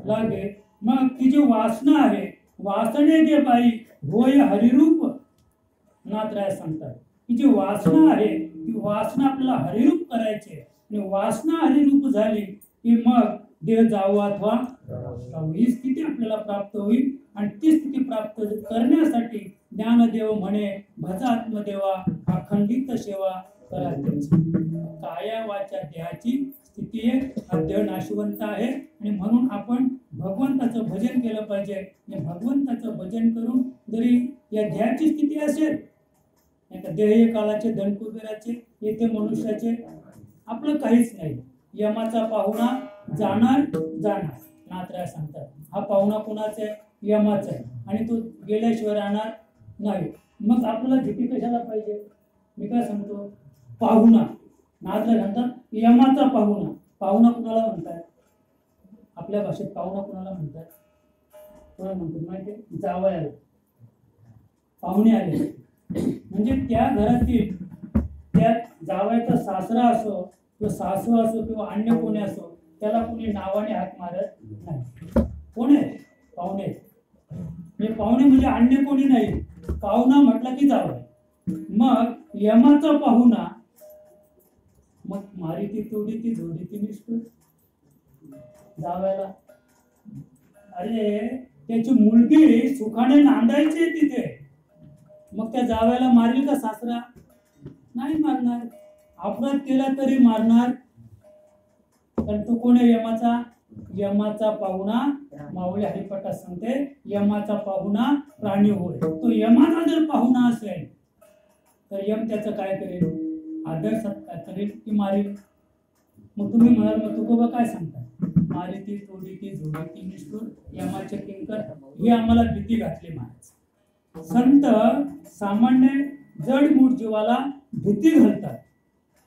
लागे. मग ती जी वासना आहे, वासने जे बाई होय हरिरूप. नाथराय सांगतात की जी वासना आहे ती वासना आपल्याला हरिरूप करायची, आणि वासना हरिरूप झाली की मग देह जावा अथवा ही स्थिती आपल्याला प्राप्त होईल. आणि ती स्थिती प्राप्त करण्यासाठी ज्ञानदेव म्हणे भज आत्मदेवा अखंडित सेवा करा त्यांची. काया वाचा देहाची स्थिती आहे, हा देह नाशवंत आहे, आणि म्हणून आपण भगवंताचं भजन केलं पाहिजे. आणि भगवंताचं भजन करून जरी या देहाची स्थिती असेल, देह कालाचे धनकुबेराचे येथे मनुष्याचे आपलं काहीच नाही. यमाचा पाहुणा जाणार जाणार. नाथराय सांगतात हा पाहुणा कोणाचा आहे? यमाचा आहे, आणि तो गेल्याशिवाय राहणार नाही. मग आपल्याला भीती कशाला पाहिजे? मी काय सांगतो, पाहुणा. नाथराय सांगतात यमाचा पाहुणा. पाहुणा कुणाला म्हणतात? आपल्या भाषेत पाहुणा कुणाला म्हणतात? कोणाला म्हणतात माहिती? जावयाला. पाहुणे आले म्हणजे त्या घरातील, त्या जावयाचा सासरा असो किंवा सासू असो किंवा अन्य कोणी असो, त्याला कोणी नावाने हाक मारत नाही. कोण आहे? पाहुणे. म्हणजे पाहुणे म्हणजे अन्य कोणी नाही. पाहुणा म्हटलं की जावय. मग यमाचा पाहुणा, मग मारी ती तोडी ती जोडी ती निष्ठू जावयाला. अरे त्याची मुलगी सुखाने नांदायची तिथे, मग त्या जावयाला मारेल का सासरा? नाही मारणार. अपराध केला तरी मारणार. पण तो कोण आहे? यमाचा. यमाचा पाहुणा माऊली हरिपाठात सांगते यमाचा पाहुणा प्राणी होय. तो यमाचा जर पाहुणा असेल तर यम त्याचं काय करेल? आदर सत्कार करेल की मारेल? मग तुम्ही म्हणाल मग तुकोबा काय सांगतात? मारिती तोडीती झोडीती निष्ठूर यमाचे किंकर, ही आम्हाला भीती घातली महाराज. संत सामान्य जडमूड जीवाला भीती घालतात.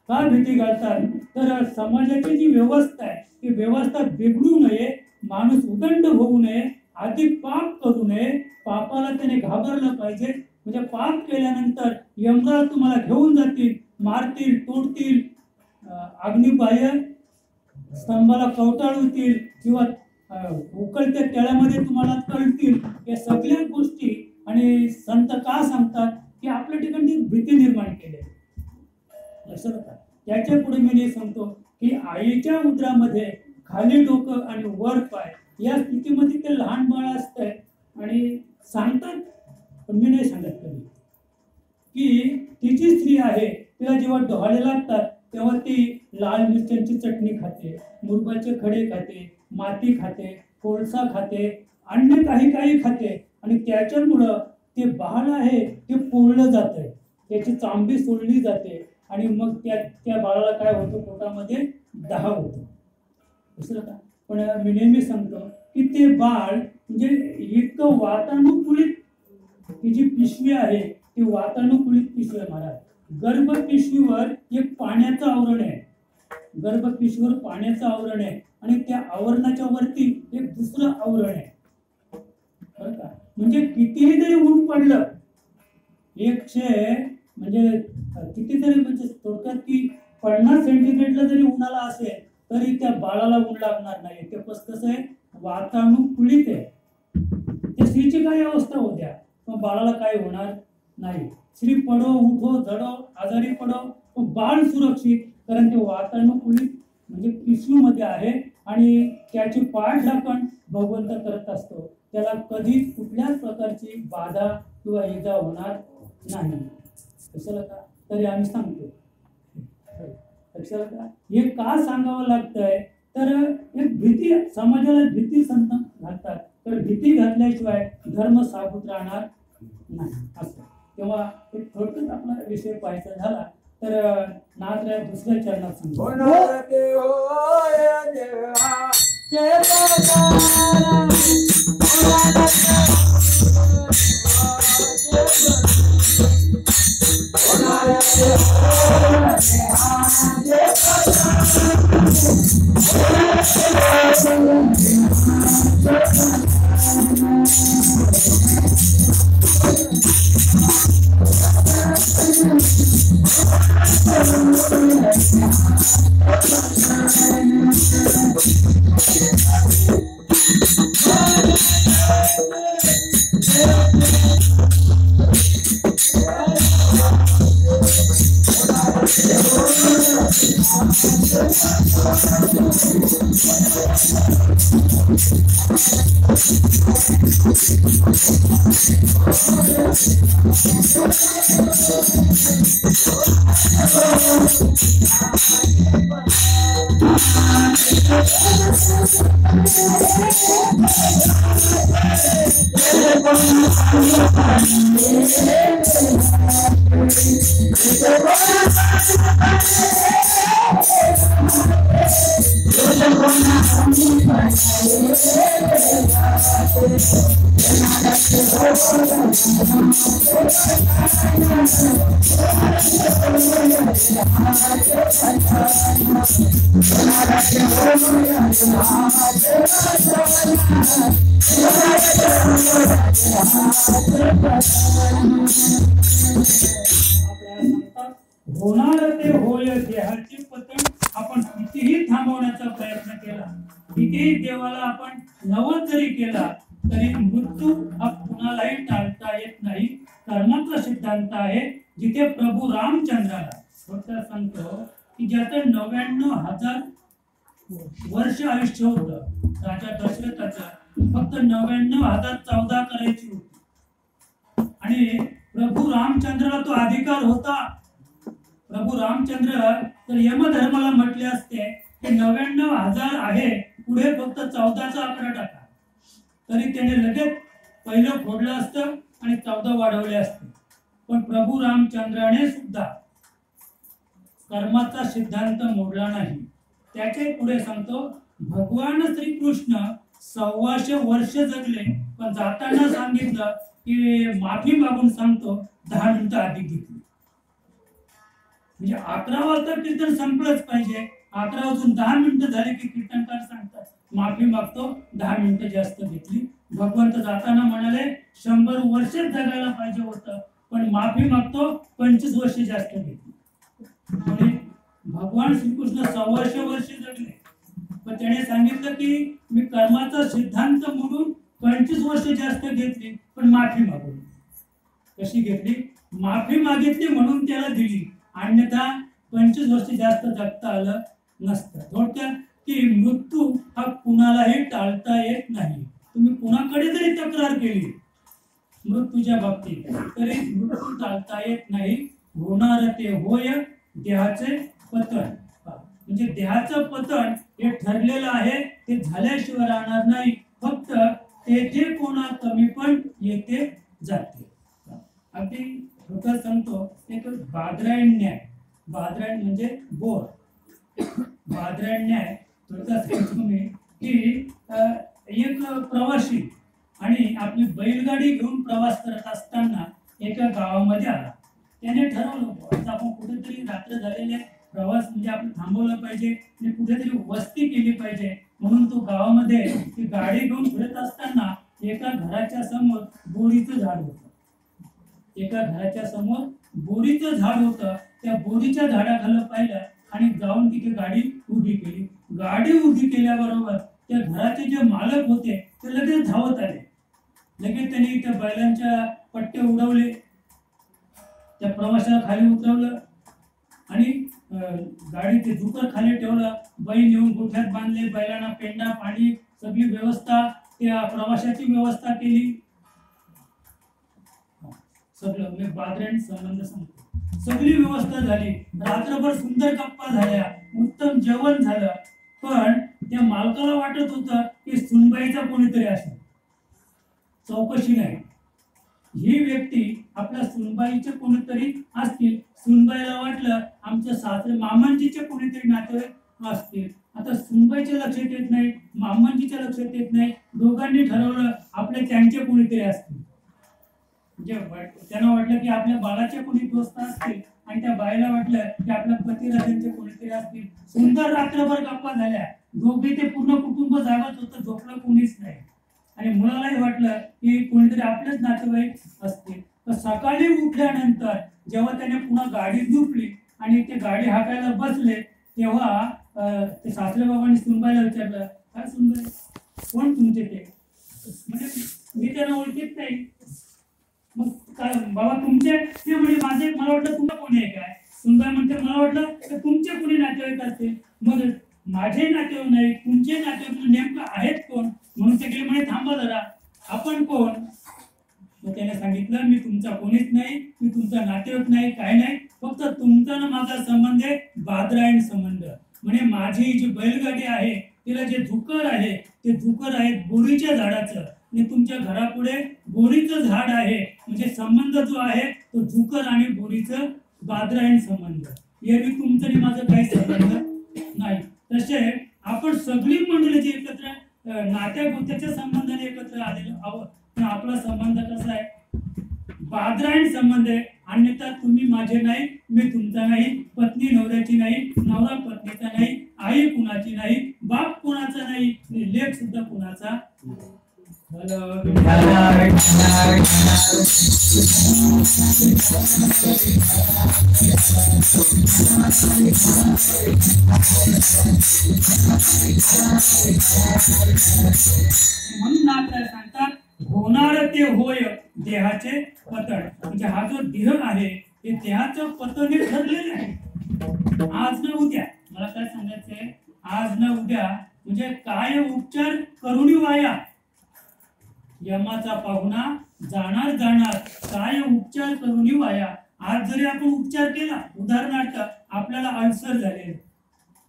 का भीती घालतात? तर समाजाची जी व्यवस्था आहे ती व्यवस्था बिघडू नये, माणूस उदंड होऊ नये, अधिक पाप करू नये, पापाला त्याने घाबरलं पाहिजे. म्हणजे पाप केल्यानंतर यमराज तुम्हाला घेऊन जातील, मारतील, तोडतील, अग्निबाह्य स्तंभाला कवटाळतील किंवा उकळत्या तळ्यामध्ये तुम्हाला तळतील. या सगळ्या गोष्टी आणि संत का सांगतात की आपल्या ठिकाणी भीती निर्माण केली. लक्षात का? त्याच्या पुढे मी हे सांगतो की आईच्या उदरामध्ये खाली डोकं आणि वर पाय या स्थितीमध्ये ते लहान बाळ असतंय आणि सांगतात, पण मी नाही सांगत कधी, की तिची स्त्री आहे, तिला जेव्हा डोहाळे लागतात तेव्हा ती लाल मिरच्यांची चटणी खाते, मुरबाचे खडे खाते, माती खाते, कोळसा खाते, अन्य काही काही खाते आणि त्याच्यामुळं ते बाळ आहे ते पोळलं जातंय, त्याची चांबी सोडली जाते आणि मग त्या बाळाला काय होतं, पोटामध्ये दाह होतो. दुसरं का? पण मी नेहमी सांगतो की ते बाळ म्हणजे इतकं वातानुकूलित, ती जी पिशवी आहे ती वातानुकूलित पिशवी आहे महाराज. गर्भपिशवीवर एक पाण्याचं आवरण आहे, गर्भपिशवीवर पाण्याचं आवरण आहे आणि त्या आवरणाच्या वरती एक दुसरं आवरण आहे, बरं का? म्हणजे कितीही जरी ऊन पडलं, 100 म्हणजे किती जरी म्हणजे थोडक्यात की 50 सेंटीग्रेडला जरी उन्हाला असेल तरी त्या बाळाला ऊन लागणार नाही. ते कसं आहे, वातानुकूलित आहे. त्या स्त्रीची काय अवस्था होत्या, मग बाळाला काय होणार नाही. स्त्री पडो उठो जडो आजारी पडो, तो बाळ सुरक्षित, कारण ते वातानुकूलित म्हणजे पिशवीमध्ये आहे आणि त्याची पाठराखण भगवंत करत असतो. त्याला कधीच कुठल्याच प्रकारची बाधा किंवा इजा होणार नाही. कशाला का? तरी आम्ही सांगतो. कशाला का? हे का सांगावं लागतंय? तर एक भीती, समाजाला भीती संत घालतात, तर भीती घातल्याशिवाय धर्म साबूत राहणार नाही असं. तेव्हा एक थोडक्यात आपला विषय पाहायचा झाला तर नाथराय दुसऱ्या चरणात सांगतो. होणार ते होय देहाची पतन. आपण कितीही थांबवण्याचा प्रयत्न केला, कितीही देवाला आपण नवस जरी केला तरी मृत्यू हा कुणालाही टाळता येत नाही. कर्माचा सिद्धांत आहे. जिथे प्रभू रामचंद्राला फक्त सांगतो की ज्याचं 99,000 वर्ष आयुष्य होतं, राजा दशरथाचं फक्त 99,014 करायची होती आणि प्रभू रामचंद्राला तो अधिकार होता. प्रभू रामचंद्र तर यमधर्माला म्हटले असते की 99,000 आहे, पुढे फक्त 14चा आकडा टाका, तरी त्याने लगेच पहिलं फोडलं असतं आणि 14 वाढवले असते. पण प्रभू रामचंद्राने सुद्धा कर्माचा सिद्धांत मोडला नाही. त्याचे पुढे सांगतो भगवान श्रीकृष्ण 125 वर्ष जगले, पण जाताना सांगितलं की माफी मागून सांगतो, 10 मिनिटं अधिक घेतली. म्हणजे 11 वाजता कीर्तन संपलंच पाहिजे, 11 वाजून 10 मिनिटं झाले की कीर्तनकार सांगतात माफी मागतो, 10 मिनिटं जास्त घेतली. भगवंत जाताना म्हणाले 100 वर्षच जगायला पाहिजे होतं, पण माफी मागतो, 25 वर्ष जास्त घेतली. म्हणजे भगवान श्रीकृष्ण 125 वर्ष जगले, पण त्याने सांगितलं की मी कर्माचा सिद्धांत म्हणून 25 वर्ष जास्त घेतली, पण माफी मागवली. कशी घेतली? माफी मागितली म्हणून त्याला दिली, अन्यथा 25 वर्ष जास्त जगता आलं नसतं. थोडक्यात की मृत्यू हा कुणालाही टाळता येत नाही. तुम्ही कुणाकडे जरी तक्रार केली मृत्यूच्या बाबतीत तरी मृत्यू टाळता येत नाही. होणार ते होय देहाचे पतन. म्हणजे देहाचं पतन हे ठरलेलं आहे, ते झाल्याशिवाय राहणार नाही. फक्त तेथे कोणा कमी पण येते जाते. अगदी थोडं सांगतो, एक बादरायण न्याय. बादरायण म्हणजे बोर. बादरायण न्याय थोडक्यात सांगतो मी की एक प्रवासी आणि आपली बैलगाडी घेऊन प्रवास करत असताना एका गावामध्ये आला. त्याने ठरवलं आता आपण कुठेतरी रात्र झालेले प्रवास म्हणजे आपण थांबवलं पाहिजे आणि कुठेतरी वस्ती केली पाहिजे. म्हणून तो गावामध्ये ती गाडी घेऊन फिरत असताना एका घराच्या समोर बोरीचं झाड होतं. एका घराच्या समोर बोरीचं झाड होतं. त्या बोरीच्या झाडाखाली पाहिलं आणि जाऊन तिथे गाडी उभी केली. गाडी उभी केल्याबरोबर त्या घराचे जे मालक होते ते लगेच धावत आले. लगेच त्यांनी त्या बैलांच्या पट्टे उडवले, त्या प्रवाशाला खाली उतरवलं आणि गाडीचे झुकर खाली ठेवलं. बैल नेऊन गोठ्यात बांधले. बैलांना पेंडा पाणी सगळी व्यवस्था, त्या प्रवाशाची व्यवस्था केली. सगळं मी बादरायण संबंध सांगतो. सगळी व्यवस्था झाली. रात्रभर सुंदर गप्पा झाल्या, उत्तम जेवण झालं. पण त्या मालकाला वाटत होतं की सुनबाईचा कोणीतरी असेल. चौकशी नाही, ही व्यक्ती आपल्या सुनबाईचे कोणीतरी असतील. सुनबाईला वाटलं आमच्या सासरे मामांजीचे कोणीतरी नातेवाईक असतील. आता सुनबाईच्या लक्षात येत नाही, मामांजीच्या लक्षात येत नाही. दोघांनी ठरवलं आपले त्यांचे कोणीतरी असतील. म्हणजे त्यांना वाटलं की आपल्या बाळाचे कोणी दोस्त असतील आणि त्या बाईला वाटलं की आपल्या पतिराजांचे कोणीतरी असतील. सुंदर रात्रभर गप्पा झाल्या. दोघे ते पूर्ण कुटुंब जागत होतं, झोपलं कोणीच नाही. आणि मुलालाही वाटलं की कोणीतरी आपलेच नातेवाईक असतील. तर सकाळी उठल्यानंतर जेव्हा त्याने पुन्हा गाडी झोपली आणि ते गाडी हाकायला बसले तेव्हा ते सासरे बाबांनी सुनबाईला विचारलं, काय सुनबाई कोण तुमचे ते? म्हणजे मी त्यांना ओळखीत नाही. मग काय बाबा तुमचे? ते म्हणजे माझे, मला वाटलं तुमचं कोणी आहे काय? सुनबाई म्हणते मला वाटलं तुमचे कोणी नातेवाईक असतील. मग माझे नातेवाईक नाही, तुमचे नातेवाईक नेमकं आहेत कोण? म्हणून ते गेले म्हणे थांबा जरा, आपण कोण? मग त्याने सांगितलं मी तुमचा कोणीच नाही, मी तुमचा नातेवाईक नाही, काय नाही. फक्त तुमचा ना माझा संबंध आहे बादरायण संबंध. म्हणजे माझी जी बैलगाडी आहे तिला जे झुकर आहे ते झुकर आहेत बोरीच्या झाडाचं आणि तुमच्या घरापुढे बोरीचं झाड आहे. म्हणजे संबंध जो आहे तो झुकर आणि बोरीचं बादरायण संबंध. एरवी तुमचं आणि माझं काही संबंध नाही. तसे आपण सगळी मंडळी जी एकत्र नात्या गोत्याच्या संबंधाने एकत्र आलेलो आहोत. आपला संबंध कसा आहे? बादरायण संबंध आहे. अन्यथा तुम्ही माझे नाही, मी तुमचा नाही, पत्नी नवऱ्याची नाही, नवरा पत्नीचा नाही, आई कुणाची नाही, बाप कुणाचा नाही, लेख सुद्धा कुणाचा. म्हणून आपल्याला सांगतात होणार ते होय देहाचे पतन. म्हणजे हा जो देह आहे ते देहाचं पतन हे ठरलेलं आहे. आज न उद्या, मला काय सांगायचंय, आज न उद्या म्हणजे काय उपचार करुणी वाया. यमाचा पाहुणा जाणार जाणार, काय उपचार करुणी वाया. आज जरी आपण उपचार केला, उदाहरणार्थ आपल्याला अल्सर झाले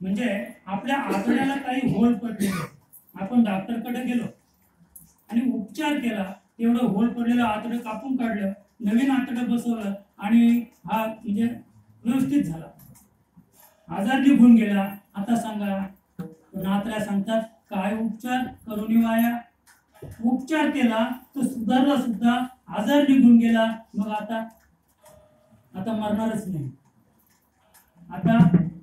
म्हणजे आपल्या आतड्याला काही होल पडलेले, आपण डॉक्टरकडे गेलो आणि उपचार केला, तेवढं होल पडलेलं आतडं कापून काढलं, नवीन आतडं बसवलं आणि हा म्हणजे व्यवस्थित झाला, आजार निघून गेला. आता सांगा नाथराय सांगतात काय उपचार करुणी वाया, उपचार केला तो सुधारला सुद्धा, आजार निघून गेला, मग आता मरणारच नाही, आता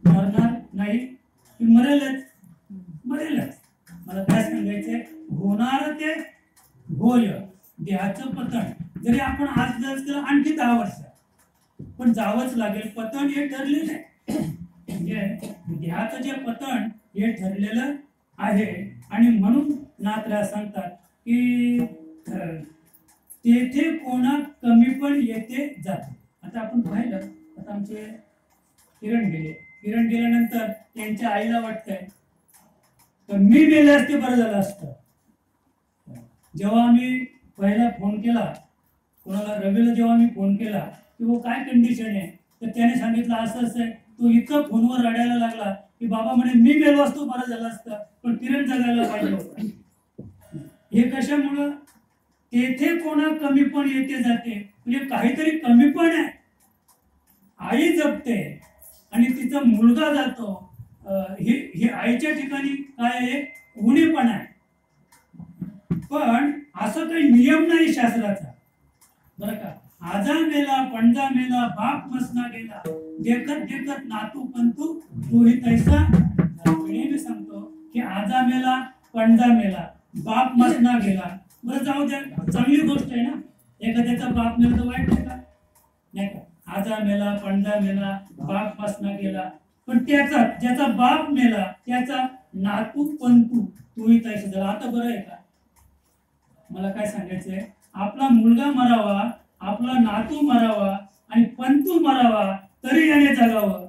मरणार नाही की मरेलच. मला काय सांगायचंय, होणार ते होय देहाचं पतन. जरी आपण आज जर केलं आणखी 10 वर्ष पण जावंच लागेल, पतन हे ठरलेलं आहे. म्हणजे देहाचं जे पतन हे ठरलेलं आहे. आणि म्हणून नाथराय सांगतात की तेथे कोणा कमी पण येते जाते. आता आपण पाहिलं, आता आमचे किरण गेल्यानंतर त्यांच्या आईला वाटतंय तर मी गेले असते बरं झालं असतं. जेव्हा आम्ही पहिला फोन केला कोणाला, रवीला जेव्हा मी फोन केला की वो काय कंडिशन आहे, तर त्याने सांगितलं असं असं आहे. तो इतकं फोनवर रडायला लागला की बाबा म्हणे मी गेलो असतो बरं झालं असतं, पण किरण जगायला पाहिजे होता. हे कशामुळं, तेथे कोणा कमी पण येते जाते, म्हणजे काहीतरी कमी पण आहे. आई जगते आणि तिचा मुलगा जातो, हे आईच्या ठिकाणी काय आहे, उणेपणा आहे. पण असं काही नियम नाही शास्त्राचा बरं का. आजा मेला पणजा मेला बाप मसना गेला, देखत देखत नातू पंतू तोही तैसा. मी सांगतो की आजा मेला पणजा मेला बाप मसना गेला, बरं जाऊ द्या, चांगली गोष्ट आहे ना. एखाद्याचा बाप मेला तर वाईट आहे का, नाही का. आजा मेला पणजा मेला बाप मसना गेला, पण ज्याचा बाप मेला त्याचा नातू पंतू तोही तैसा झाला. आता बरं आहे का. मला काय सांगायचंय, आपला मुलगा मरावा, आपला नातू मरावा आणि पंतू मरावा तरी याने जगावं,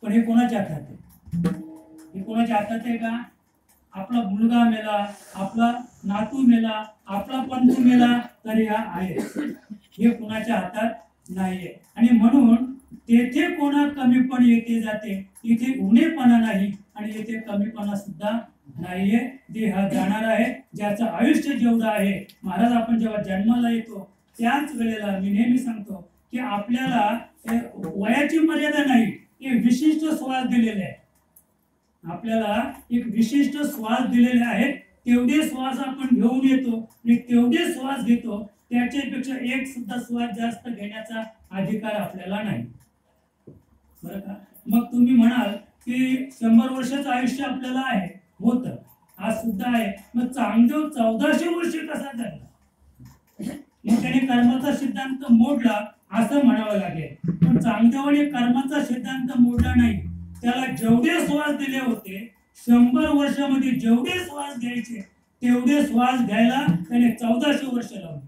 पण हे कोणाच्या हातात आहे, हे कोणाच्या हातात आहे का. आपला मुलगा मेला, आपला नातू मेला, आपला पंतू मेला तरी हा आहे, हे कोणाच्या हातात नाहीये. आणि म्हणून तेथे कोणा कमीपण येते जाते, इथे उणेपणा नाही आणि येथे कमीपणा सुद्धा नाहीये. देह जाणार आहे, ज्याचं आयुष्य जेवढं आहे. महाराज आपण जेव्हा जन्माला येतो त्याच वेळेला मी नेहमी सांगतो की आपल्याला वयाची मर्यादा नाही, एक विशिष्ट श्वास दिलेले आहे. आपल्याला एक विशिष्ट श्वास दिलेले आहेत, तेवढे श्वास आपण घेऊन येतो आणि तेवढे श्वास घेतो, त्याच्यापेक्षा एक सुद्धा श्वास जास्त घेण्याचा अधिकार आपल्याला नाही बरं का. मग तुम्ही म्हणाल की 100 वर्षाचं आयुष्य आपल्याला आहे, होतं आज सुद्धा आहे, मग चांगदेव 1400 वर्ष कसा जगला, मग त्याने कर्माचा सिद्धांत मोडला असं म्हणावं लागेल. पण चांगदेवाने कर्माचा सिद्धांत मोडला नाही, त्याला जेवढे श्वास दिले होते 100 वर्षामध्ये जेवढे श्वास घ्यायचे तेवढे श्वास घ्यायला त्याने 1400 वर्ष लावली.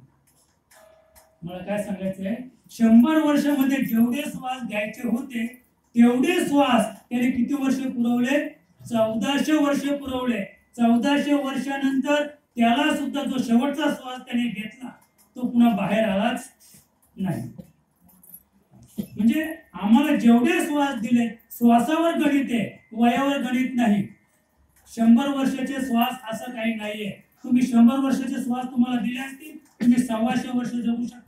मला काय सांगायचंय, 100 वर्षामध्ये जेवढे श्वास घ्यायचे होते तेवढे श्वास त्याने किती वर्ष पुरवले, 1400 वर्ष पुरवले. 1400 वर्षानंतर त्याला सुद्धा जो शेवटचा श्वास त्याने घेतला तो पुन्हा बाहेर आलाच नाही. म्हणजे आम्हाला जेवढे श्वास दिले, श्वासावर गणित आहे, वयावर गणित नाही. 100 वर्षाचे श्वास असं काही नाहीये. तुम्ही 100 वर्षाचे श्वास तुम्हाला दिले असतील, तुम्ही 125 वर्ष जगू शकता.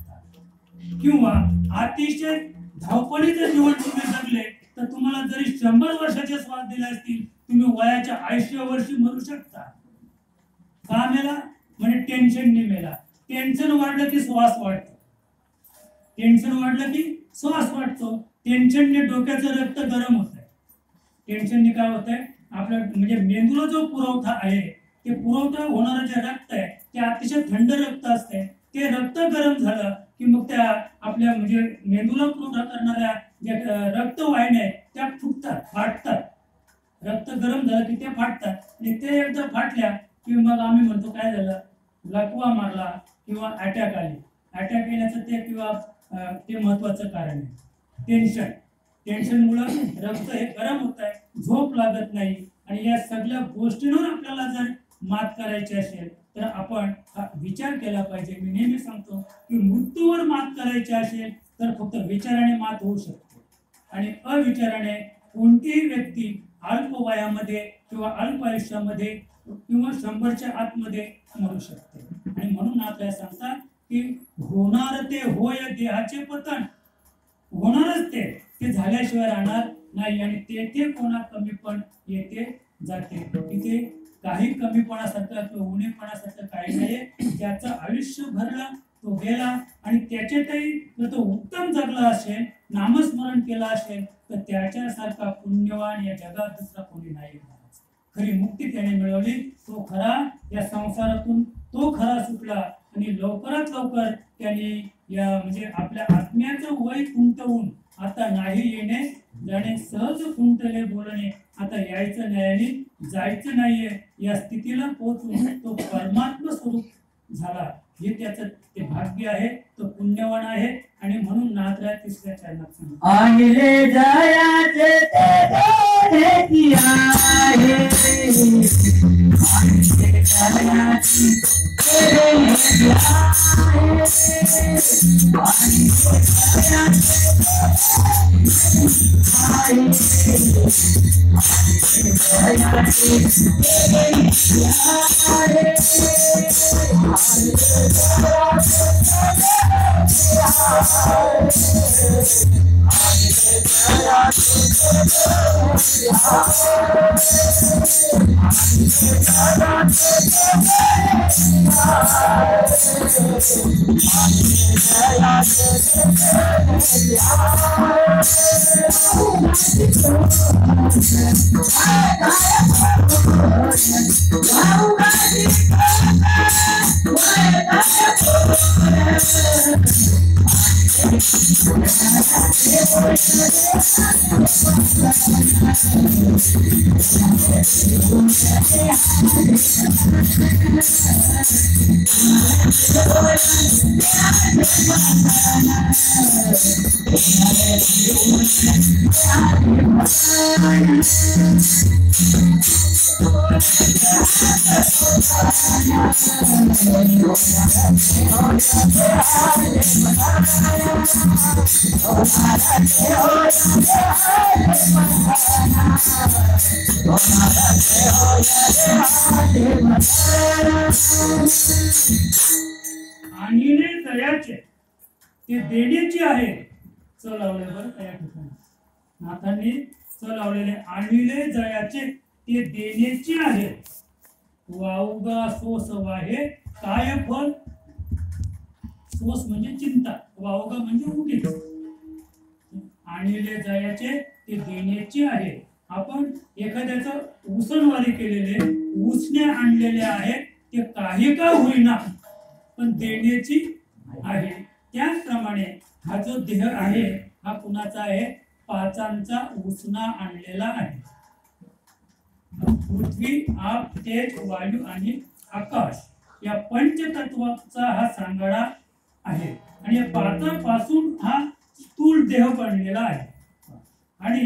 किंवा अतिशय धावपळीचं जीवन तुम्ही जगले तर तुम्हाला जरी 100 वर्षाचे श्वास दिले असतील, तुम्ही वयाच्या 80 वर्षी मरू शकता. का मेला, म्हणजे टेन्शनने मेला. टेन्शन वाढलं की श्वास वाढतो, टेन्शन वाढलं की श्वास वाढतो. टेन्शनने डोक्याचं रक्त गरम होत आहे. टेन्शनने काय होत आहे, आपल्या म्हणजे मेंदूला जो पुरवठा आहे ते पुरवठा होणारं जे रक्त आहे ते अतिशय थंड रक्त असते. ते रक्त गरम झालं की मग त्या आपल्या म्हणजे मेंदूला पुरवठा करणाऱ्या ज्या रक्तवाहिन्या आहेत त्या फुटतात, फाटतात. रक्त गरम झालं की ते फाटतात आणि ते एकदा फाटल्या की मग आम्ही म्हणतो काय झालं, लकवा मारला किंवा अटॅक आले. अटॅक येण्याचं ते किंवा ते महत्वाचं कारण आहे टेन्शनमुळे रक्त हे गरम होत आहे, झोप लागत नाही. आणि या सगळ्या गोष्टींवर आपल्याला जर मात करायची असेल तर आपण हा विचार केला पाहिजे. मी नेहमी सांगतो की मृत्यूवर मात करायची असेल तर फक्त विचाराने मात होऊ शकते आणि अविचाराने कोणतीही व्यक्ती अल्प वयामध्ये किंवा अल्प आयुष्यामध्ये किंवा 100च्या आतमध्ये मरू शकते. आणि म्हणून आपल्याला सांगतात की होणार ते होय देहाचे पतन, होणारच ते झाल्याशिवाय राहणार नाही. आणि तेथे कोणा कमी पण येते जाते. तिथे काही कमीपणासारखं किंवा उणेपणासारखं काही नाही. ज्याचं आयुष्य भरलं तो गेला आणि त्याच्यातही जर तो उत्तम जगला असेल, नामस्मरण केलं असेल, तर त्याच्यासारखा पुण्यवान या जगात दुसरा कोणी नाही. खरी मुक्ती त्याने मिळवली. तो खरा या संसारातून तो खरा सुटला आणि लवकरात लवकर त्याने या म्हणजे आपल्या आत्म्याचं वय खुंटवून आता नाही येणे जाणे, सहज खुंटले बोलणे, आता यायचं नाही आणि जायचं नाहीये, या स्थितीला पोहोचून तो परमात्मा स्वरूप झाला. हे त्याचं ते भाग्य आहे, तो पुण्यवान आहे. आणि म्हणून नाथराज तिसऱ्या चरणात सांगतो, आहिले जयाचे ते देण्याची आहे, आहिले जयाची ते देण्याची आहे, आहिले जयाची ते देण्याची आहे, आणिले दयाचे ते देण्याचे आहे. च लावले बरं त्या ठिकाणी नाथांनी च लावलेले. आणिले दयाचे ते देण्याचे आहे, वावगा सोस वाहे काय फल. सोस म्हणजे चिंता, वावगा म्हणजे उगीच. आणिले दयाचे ते देण्याचे आहे. आपण एखाद्याचं उसणवारी केलेले उसने आणलेले आहे, ते काही का होईना पण देण्याची आहे. त्याचप्रमाणे हा जो देह आहे हा कुणाचा आहे, पाचांचा उसना आणलेला आहे. पृथ्वी, आप, तेज, वायू आणि आकाश या पंचतत्वाचा हा सांगाडा आहे. आणि या पाचापासून हा स्थूल देह बनलेला आहे. आणि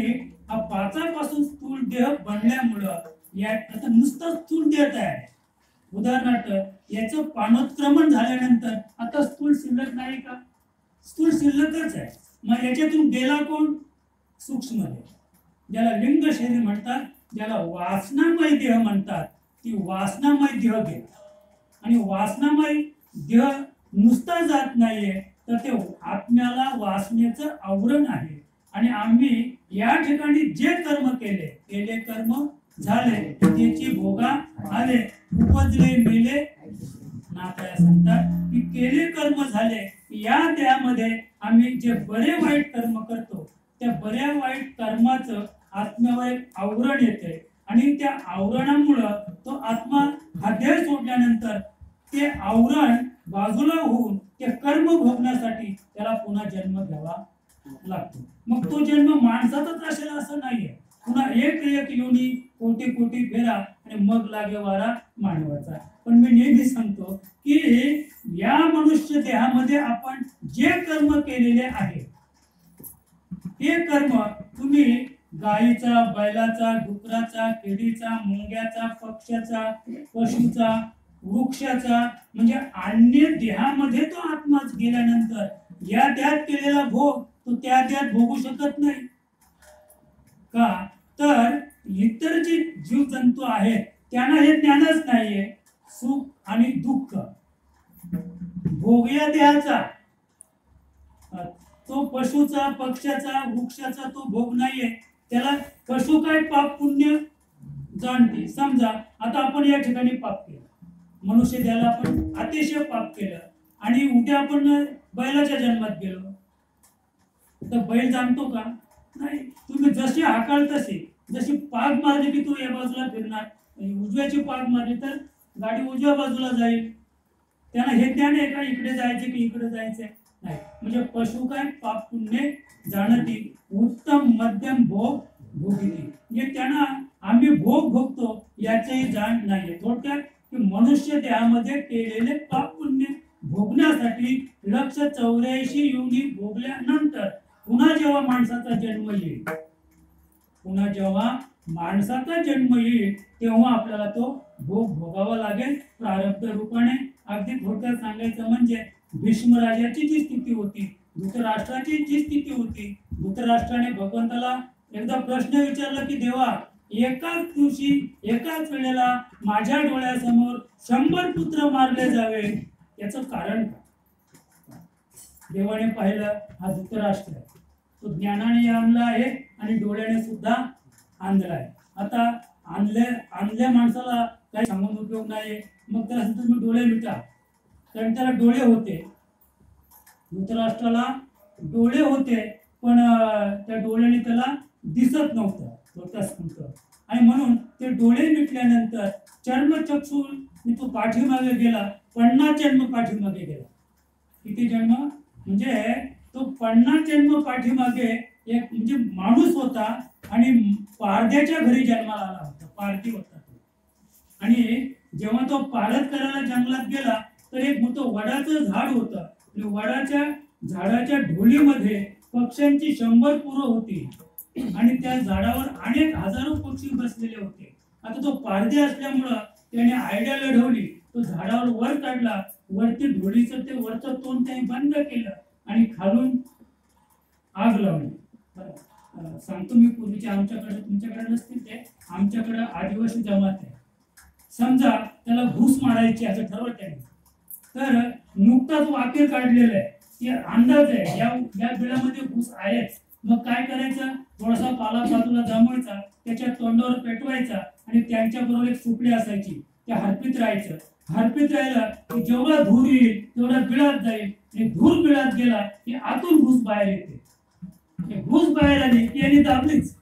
हा पाचापासून स्थूल देह बनल्यामुळं या आता नुसतं स्थूल देह आहे. उदाहरणार्थ याचं पाणोत्क्रमण झाल्यानंतर आता स्थूल शिल्लक नाही का, स्थूल शिल्लकच आहे. मग याच्यातून गेला कोण, सूक्ष्म देह, ज्याला लिंग शरीर म्हणतात, ज्याला वासनामय देह म्हणतात. ती वासनामय देह गेला. आणि वासनामय देह नुसता जात नाहीये, तर ते आत्म्याला वासनेचं आवरण आहे. आणि आम्ही या ठिकाणी जे कर्म केले कर्म झाले, त्याची भोगा आले, उपजले मेले. नाथराय सांगतात की केले कर्म झाले. या देहामध्ये आम्ही जे बरे वाईट कर्म करतो, त्या बऱ्या वाईट कर्माचं आत्म्यावर एक आवरण येते. आणि त्या आवरणामुळं तो आत्मा हा देह सोडल्यानंतर ते आवरण बाजूला होऊन ते कर्म भोगण्यासाठी त्याला पुन्हा जन्म घ्यावा लागतो. मग तो जन्म माणसाचाच असेल असं नाहीये. पुन्हा एक योनी कोटी कोटी फेरा आणि मग लागे वारा मानवाचा. पण मी नेहमी सांगतो की या मनुष्य देहामध्ये आपण जे कर्म केलेले आहे, हे कर्म तुम्ही गायीचा, बैलाचा, डुकराचा, किडीचा, मुंग्याचा, पक्ष्याचा, पशुचा, वृक्षाचा म्हणजे अन्य देहामध्ये तो आत्माच गेल्यानंतर या देहात केलेला भोग तो त्या देहात भोगू शकत नाही का. तर इतर जे जीव जंतू आहेत त्यांना हे ज्ञानच नाहीये. सुख आणि दुःख भोग या देहाचा, तो पशुचा, पक्ष्याचा, वृक्षाचा तो भोग नाहीये. त्याला पशु काय पाप पुण्य जाणते. समजा आता आपण या ठिकाणी पाप केलं, मनुष्य द्यायला आपण अतिशय पाप केलं आणि उद्या आपण बैलाच्या जन्मात गेलो तर बैल जाणतो का? नाही. तुम्ही जशी हाकाल तशी, जशी पाग मारली की तू या बाजूला फिरणार, उजव्याची पाग मारली तर गाडी उजव्या बाजूला जाईल. त्यांना हे ज्ञान आहे का इकडे जायचे की इकडे जायचंय? नाही. म्हणजे पशु काय पाप पुण्य जाणती, उत्तम मध्यम भोग भोगिती. म्हणजे त्यांना आम्ही भोग भोगतो याचीही जाण नाहीये. थोडक्यात की मनुष्य देहामध्ये केलेले पाप पुण्य भोगण्यासाठी 184 योनी भोगल्यानंतर पुन्हा जेव्हा माणसाचा जन्म येईल, पुन्हा जेव्हा माणसाचा जन्म येईल तेव्हा आपल्याला तो भोग भोगावा लागेल प्रारब्ध रूपाने. अगदी थोडक्यात सांगायचं म्हणजे भीष्म राजाची जी स्थिती होती, धृतराष्ट्राची जी स्थिती होती, धृतराष्ट्राने भगवंताला एकदा प्रश्न विचारला की देवा, एकाच दिवशी एकाच वेळेला माझ्या डोळ्यासमोर 100 पुत्र मारले जावे, याचं कारण काय? देवाने पाहिलं हा धृतराष्ट्र आहे, तो ज्ञानाने आणला आहे आणि डोळ्याने सुद्धा आणला आहे. आता आणल्या माणसाला काही सांगून उपयोग नाही. मग त्याला तुम्ही डोळे मिटा, कारण त्याला डोळे होते, धृतराष्ट्राला डोळे होते पण त्या डोळ्याने त्याला दिसत नव्हतं, आणि म्हणून ते डोळे मिटल्यानंतर चर्मचक्षू तो पाठीमागे गेला, 50 जन्म पाठीमागे गेला. किती जन्म? म्हणजे तो 50 जन्म पाठीमागे एक म्हणजे माणूस होता आणि पारध्याच्या घरी जन्माला आला होता, पारधी होता तो. आणि जेव्हा तो पारद करायला जंगलात गेला तर एक मोठं वडाचं झाड होतं आणि वडाच्या झाडाच्या ढोलीमध्ये पक्ष्यांची 100 पुरं होती आणि त्या झाडावर अनेक हजारो पक्षी बसलेले होते. आता तो पारधी असल्यामुळं त्याने आयडिया लढवली, तो झाडावर वर काढला, वरती ढोलीचं ते वरचं तोंड त्याने बंद केलं आणि खालून आग लावली. सांगतो मी पूर्वीचे, आमच्याकडे तुमच्याकडे नसतील ते, आमच्याकडे आदिवासी जमात आहे. समजा त्याला घुस मारायची असं ठरवलं त्याने, तर नुकताच वाक्य काढलेलं आहे, ते अंदाज आहे या बिळामध्ये घुस आहेच. मग काय करायचं? थोडासा पाला बाजूला जमवायचा, त्याच्या तोंडावर पेटवायचा आणि त्यांच्या बरोबर एक सुपडी असायची, त्या हरपीत राहायचं. हरपीत राहिलं की जेवढा धूर येईल तेवढा बिळात जाईल आणि धूर बिळात गेला की आतून घुस बाहेर येते. घुस बाहेर आली की यांनी दाबलीच,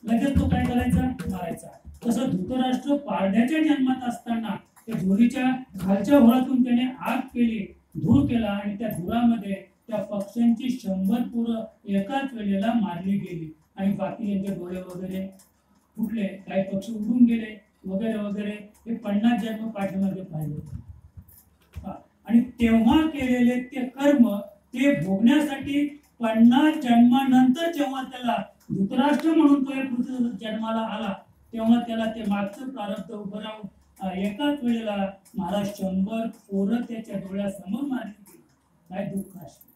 लगेच तो काय करायचा? मारायचा. तसं धृतराष्ट्र पारध्याच्या जन्मात असताना त्या धुरीच्या खालच्या होळातून त्याने आग केली, धूर केला आणि त्या धुरामध्ये त्या पक्ष्यांची 100 पुरं एकाच वेळेला मारली गेली आणि बाकी यांचे डोळे वगैरे फुटले, काही पक्षी उडून गेले वगैरे वगैरे. हे 50 जन्म पाठीमागे पाहिले आणि तेव्हा केलेले ते कर्म ते भोगण्यासाठी 50 जन्मानंतर जेव्हा त्याला धृतराष्ट्र म्हणून तो पृथ्वी जन्माला आला तेव्हा त्याला ते मागचं प्रारब्ध उभं राहून एकाच वेळेला महाराज 100 पोरं त्याच्या डोळ्यासमोर मारली गेली. काय दुःख असतं.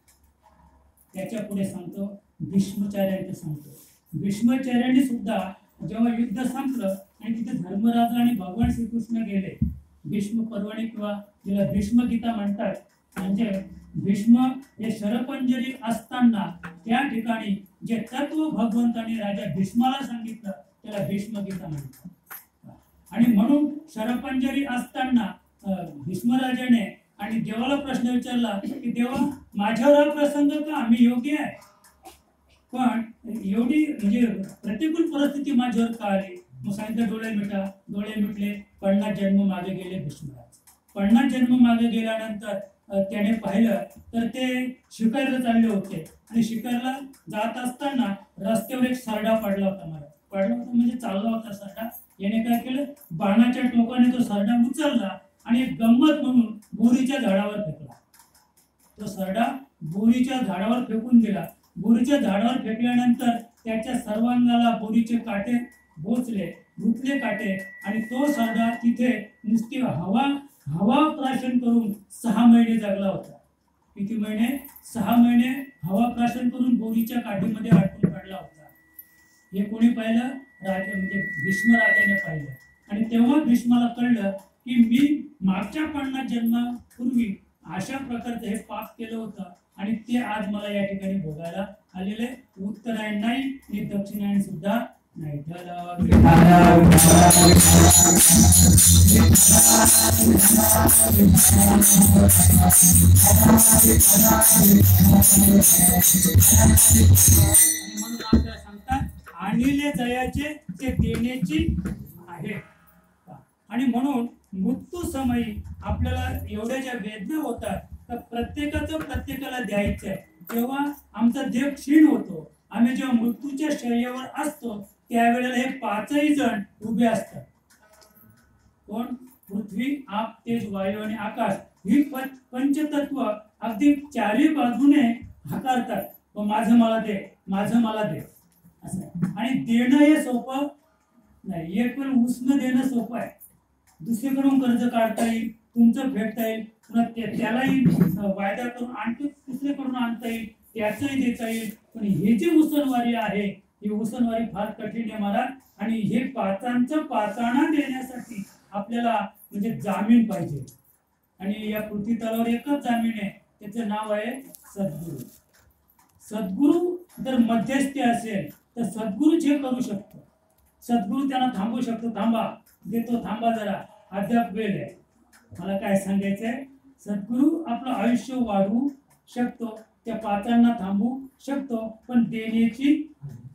त्याच्या पुढे सांगतो भीष्माचार्यांचं सांगतो. भीष्माचार्यांनी सुद्धा जेव्हा युद्ध संपलं आणि तिथे धर्मराज आणि भगवान श्रीकृष्ण गेले, भीष्म पर्वणी किंवा तिला भीष्मगीता म्हणतात, म्हणजे भीष्म हे शरपंजरी असताना त्या ठिकाणी जे तत्व भगवंताने राजा भीष्माला सांगितलं त्याला भीष्मगीता म्हणतात. आणि म्हणून शरपंजरी असताना भीष्मराजाने आणि देवाला प्रश्न विचारला की देवा, माझ्यावर हा प्रसंग का? आम्ही योग्य आहे, पण एवढी म्हणजे प्रतिकूल परिस्थिती माझ्यावर का आली? मग सांगितलं डोळे मिटा. डोळे मिटले, 50 जन्म मागे गेले भीष्मराज. 50 जन्म मागे गेल्यानंतर त्याने पाहिलं तर ते शिकारला चालले होते आणि शिकारला जात असताना रस्त्यावर एक सरडा पडला होता. मला पडला होता म्हणजे चालला होता सरडा. याने काय केलं? बाणाच्या टोकाने तो सरडा उचलला आणि एक गंमत म्हणून बोरीच्या झाडावर फेकला. तो सरडा बोरीच्या झाडावर फेकून दिला. बोरीच्या झाडावर फेकल्यानंतर त्याच्या सर्वांगाला बोरीचे काटे बोचले, गुंतले काटे आणि तो सरडा तिथे नुसती हवा प्राशन करून 6 महिने जगला होता. किती महिने? 6 महिने हवा प्राशन करून बोरीच्या काठीमध्ये अडकून काढला होता. हे कोणी पाहिलं? राजा म्हणजे भीष्म राजाने पाहिलं. आणि तेव्हा भीष्माला कळलं की मी मागच्या 50 जन्मापूर्वी अशा प्रकारचं हे पाप केलं होतं आणि ते आज मला या ठिकाणी भोगायला आलेले. उत्तरायण नाही आणि दक्षिणायन सुद्धा आणले जयाचे ते देण्याची आहे. आणि म्हणून मृत्यू समयी आपल्याला एवढ्या ज्या वेदना होतात तर प्रत्येकाचं प्रत्येकाला द्यायचं आहे. तेव्हा आमचा देह क्षीण होतो. आम्ही जेव्हा मृत्यूच्या शय्यावर असतो त्यावेळेला हे पाचही जण उभे असतात. कोण? पृथ्वी, आप, तेज, वायू आणि आकाश ही पंचतत्व अगदी चारही बाजूने हाकारतात. माझं मला दे, माझं मला दे असं. आणि देणं हे सोपं नाही. एक पण उसणं देणं सोपं आहे. दुसरीकडून कर्ज काढता येईल, तुमचं फेडता येईल, पुन्हा त्यालाही वायदा करून आणखी दुसरीकडून आणता येईल, त्याचंही देता येईल. पण हे जी उसणवारी आहे ही उसणवारी फार कठीण आहे महाराज. आणि हे पाचांचं पाचाणा देण्यासाठी आपल्याला म्हणजे जामीन पाहिजे. आणि या पृथ्वी तलावर एकच जामीन आहे, त्याचं नाव आहे सद्गुरू. सद्गुरू जर मध्यस्थी असेल तर सद्गुरूच हे करू शकतो. सद्गुरू त्यांना थांबवू शकतो. थांबा, देतो, थांबा जरा, अद्याप वेळ आहे. मला काय सांगायचंय, सद्गुरू आपलं आयुष्य वाढवू शकतो, त्या पाचांना थांबवू शकतो, पण देण्याची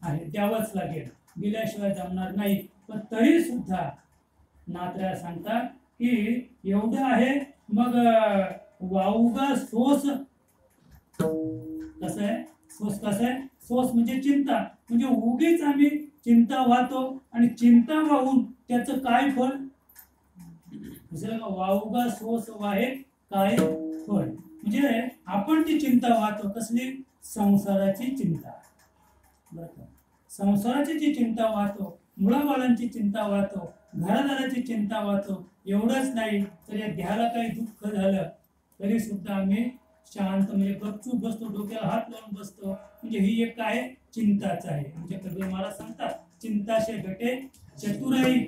आहे, द्यावंच लागेल, दिल्याशिवाय जमणार नाही. पण तरी सुद्धा नाथराय सांगतात की एवढं आहे मग वाऊगा सोस. कसं आहे सोस? कसं आहे सोस? म्हणजे चिंता. म्हणजे उगीच आम्ही चिंता वाहतो आणि चिंता वाहून त्याचं काय फळ? वाऊगा सोस वाहे काय फळ? म्हणजे आपण ती चिंता वाहतो. कसली? संसाराची चिंता. बरं, संसाराची जी चिंता वाहतो, मुलाबाळांची चिंता वाहतो, घरादाराची चिंता वाहतो. एवढंच नाही तर या देहाला काही दुःख झालं तरी सुद्धा आम्ही शांत म्हणजे गपचूप बसतो, डोक्याला हात लावून बसतो. म्हणजे ही एक काय चिंताच आहे. म्हणजे कबीर महाराज सांगतात, चिंताशे घटे चतुराई,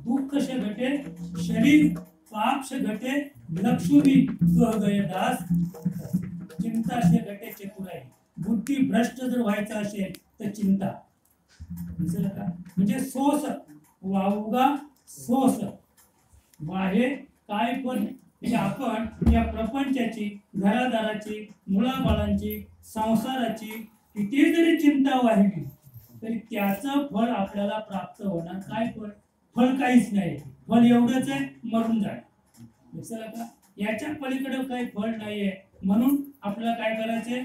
दुःख से घटे शरीर, पाप से घटे लक्ष्मी, कह गए दास. चिंता से घटे चतुराई. बुद्धी भ्रष्ट जर व्हायचं असेल तर चिंता. म्हणजे सोस, वावगा सोस वाहे काय पण. म्हणजे आपण या प्रपंचाची, घरादाराची, मुलाबाळांची, संसाराची किती जरी चिंता वाहिली तरी त्याचं फळ आपल्याला प्राप्त होणार. काय फळ? फळ काहीच नाही. फळ एवढंच आहे, मरून जाय. दिसलं का? याच्या पलीकडे काही फळ नाहीये. म्हणून आपल्याला काय करायचंय?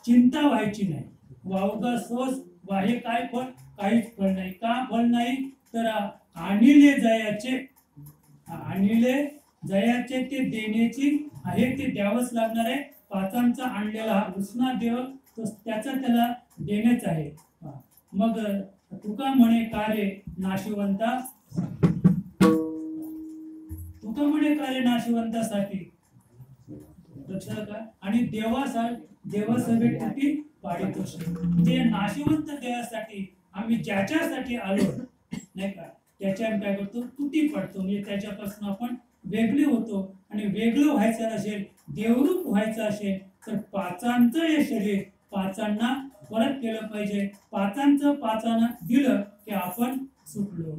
चिंता व्हायची नाही. वावगा सोस वाहे काय फळ? काहीच फळ नाही. का फळ नाही? तर आणले जयाचे, आणले जयाचे ते देण्याची आहे, ते द्यावंच लागणार आहे. पाचांचा आणलेला हा उसना देव त्याचा त्याला देणेच आहे. मग तुका म्हणे कार्य नाशिवंता, तुका म्हणे कार्य नाशिवंतासाठी. लक्षात का? आणि देवासभेसाठी पाडितोषे. ते नाशिवंत देवासाठी आम्ही ज्याच्यासाठी आलो नाही का, त्याच्या आम्ही काय करतो? तुटी पडतो. म्हणजे त्याच्यापासून आपण वेगळे होतो. आणि वेगळं व्हायचं असेल, देवरूप व्हायचं असेल तर पाचांचं हे शरीर पाचांना परत केलं पाहिजे. पाचांचं पाचांना दिलं की आपण सुटलो.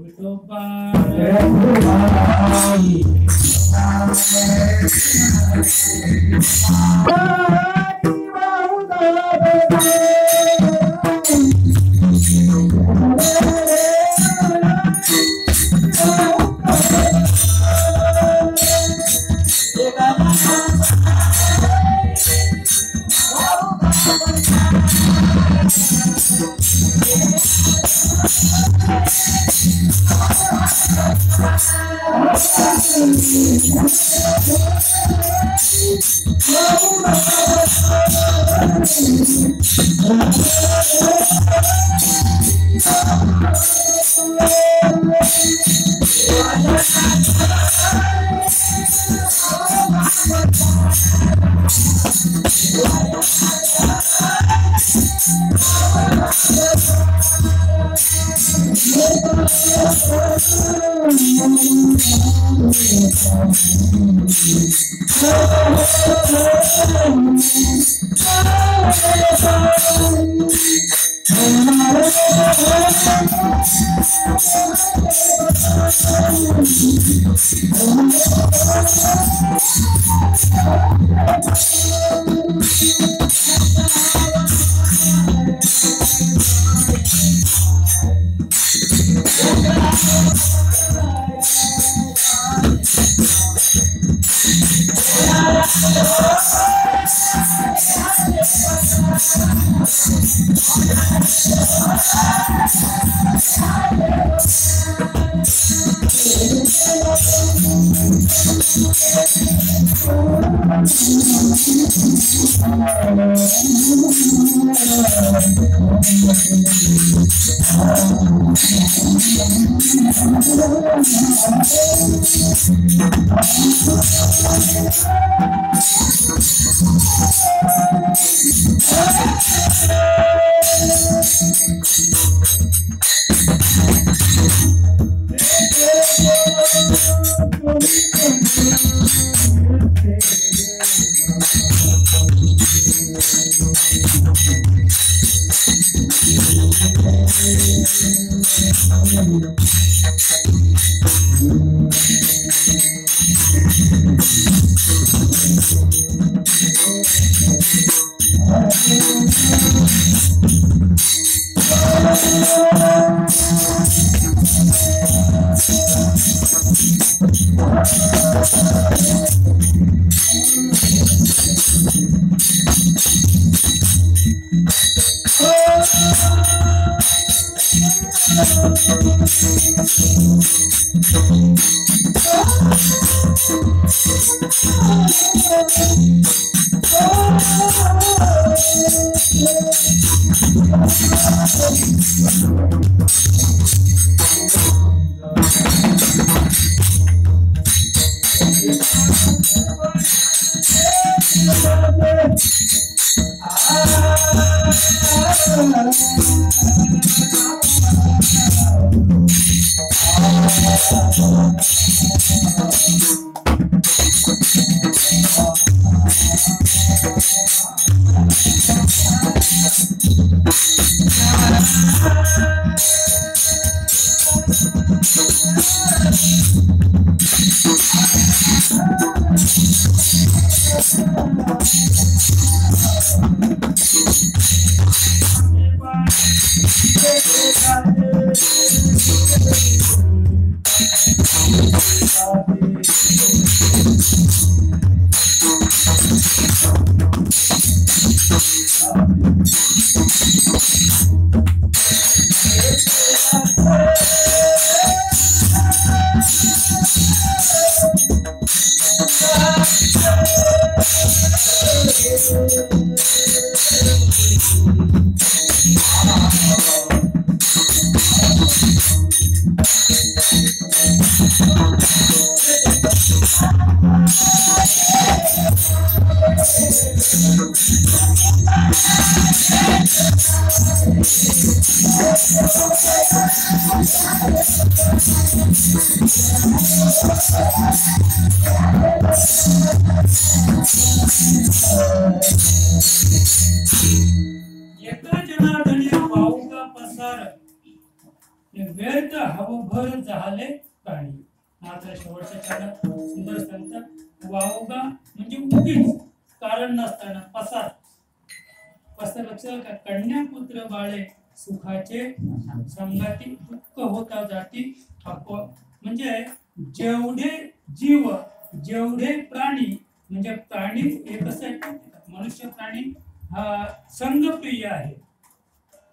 एका जनार्दनी वाऊगा पसार व्यर्थ हवभर झाले प्राणी. मात्र शेवटच्या छंदात सुंदर सांगतात वाऊगा म्हणजे उगीच कारण नसताना पसार. पसार लक्षात का कन्यापुत्र बाळे सुखाचे संगाती दुःख होता जाती अपवा. म्हणजे जेवढे जीव जेवढे प्राणी म्हणजे प्राणी हे कसं आहे मनुष्य प्राणी हा संघप्रिय आहे.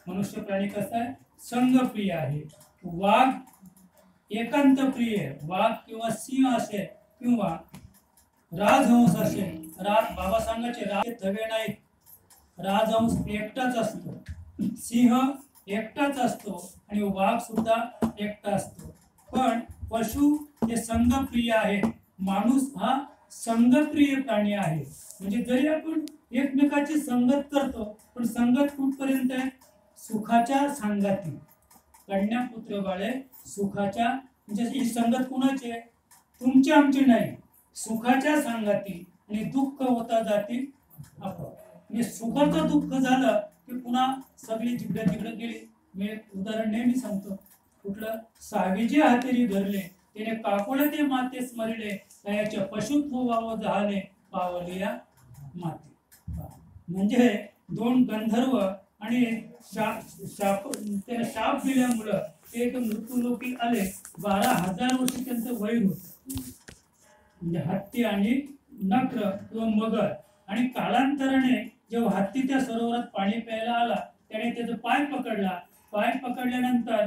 मनुष्य प्राणी कसा आहे संघप्रिय आहे. वाघ एकांत प्रिय. वाघ किंवा सिंह असेल किंवा राजहंस असेल. बाबा सांगायचे राज थवे नाही. राजहंस एकटाच असतो. सिंह एकटाच असतो आणि वाघ सुद्धा एकटा असतो. पण पशु हे संघप्रिय आहे. माणूस हा संघप्रिय प्राणी आहे. म्हणजे जरी आपण एकमेकाची संगत करतो पण संगत कुठपर्यंत आहे सुखाच्या संगाती. कन्यापुत्र बाळे सुखाच्या म्हणजे ही संगत कुणाची आहे तुमची आमची नाही सुखाच्या संगाती. आणि दुःख होता जाती आपोआप. म्हणजे सुखाचं दुःख झालं की पुन्हा सगळी जिकडे तिकडे गेली. मी एक उदाहरण नेहमी सांगतो. कुठलं? 6वीचे हातेरी धरले त्याने काकोळे ते माते स्मरले तयाच्या पशुत्व वाव झाले पावलिया माते. म्हणजे 2 गंधर्व आणि त्याला शाप दिल्यामुळं ते एक मृत्यूलोकी आले. 12,000 वर्ष त्यांचं वय होत. म्हणजे हत्ती आणि नक्र किंवा मगर. आणि कालांतराने जेव्हा हत्ती त्या सरोवरात पाणी प्यायला आला त्याने त्याचा पाय पकडला. पाय पकडल्यानंतर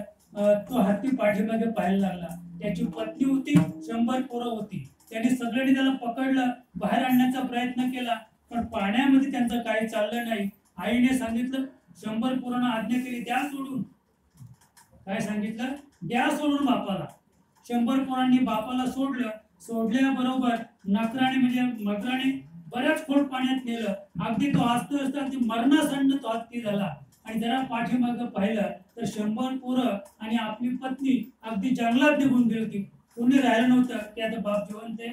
तो हत्ती पाठीमागे पाहायला लागला. त्याची पत्नी होती, 100 पोरं होती. त्याने सगळ्यांनी त्याला पकडलं, बाहेर आणण्याचा प्रयत्न केला, पण पाण्यामध्ये त्यांचं काही चाललं नाही. आईने सांगितलं, 100 पोरांना आज्ञा केली, द्या सोडून. काय सांगितलं? द्या सोडून बापाला. 100 पोरांनी बापाला सोडलं. सोडल्याबरोबर नकराने म्हणजे मगराने बऱ्याच खोल पाण्यात नेलं. अगदी तो हसतो असतो, अगदी मरणासन्न तो हत्ती झाला. आणि जरा पाठीमागं पाहिलं तर 100 पोरं आणि आपली पत्नी अगदी जंगलात निघून गेली होती. कोणी राहिलं नव्हतं की आता बाप जिवंत आहे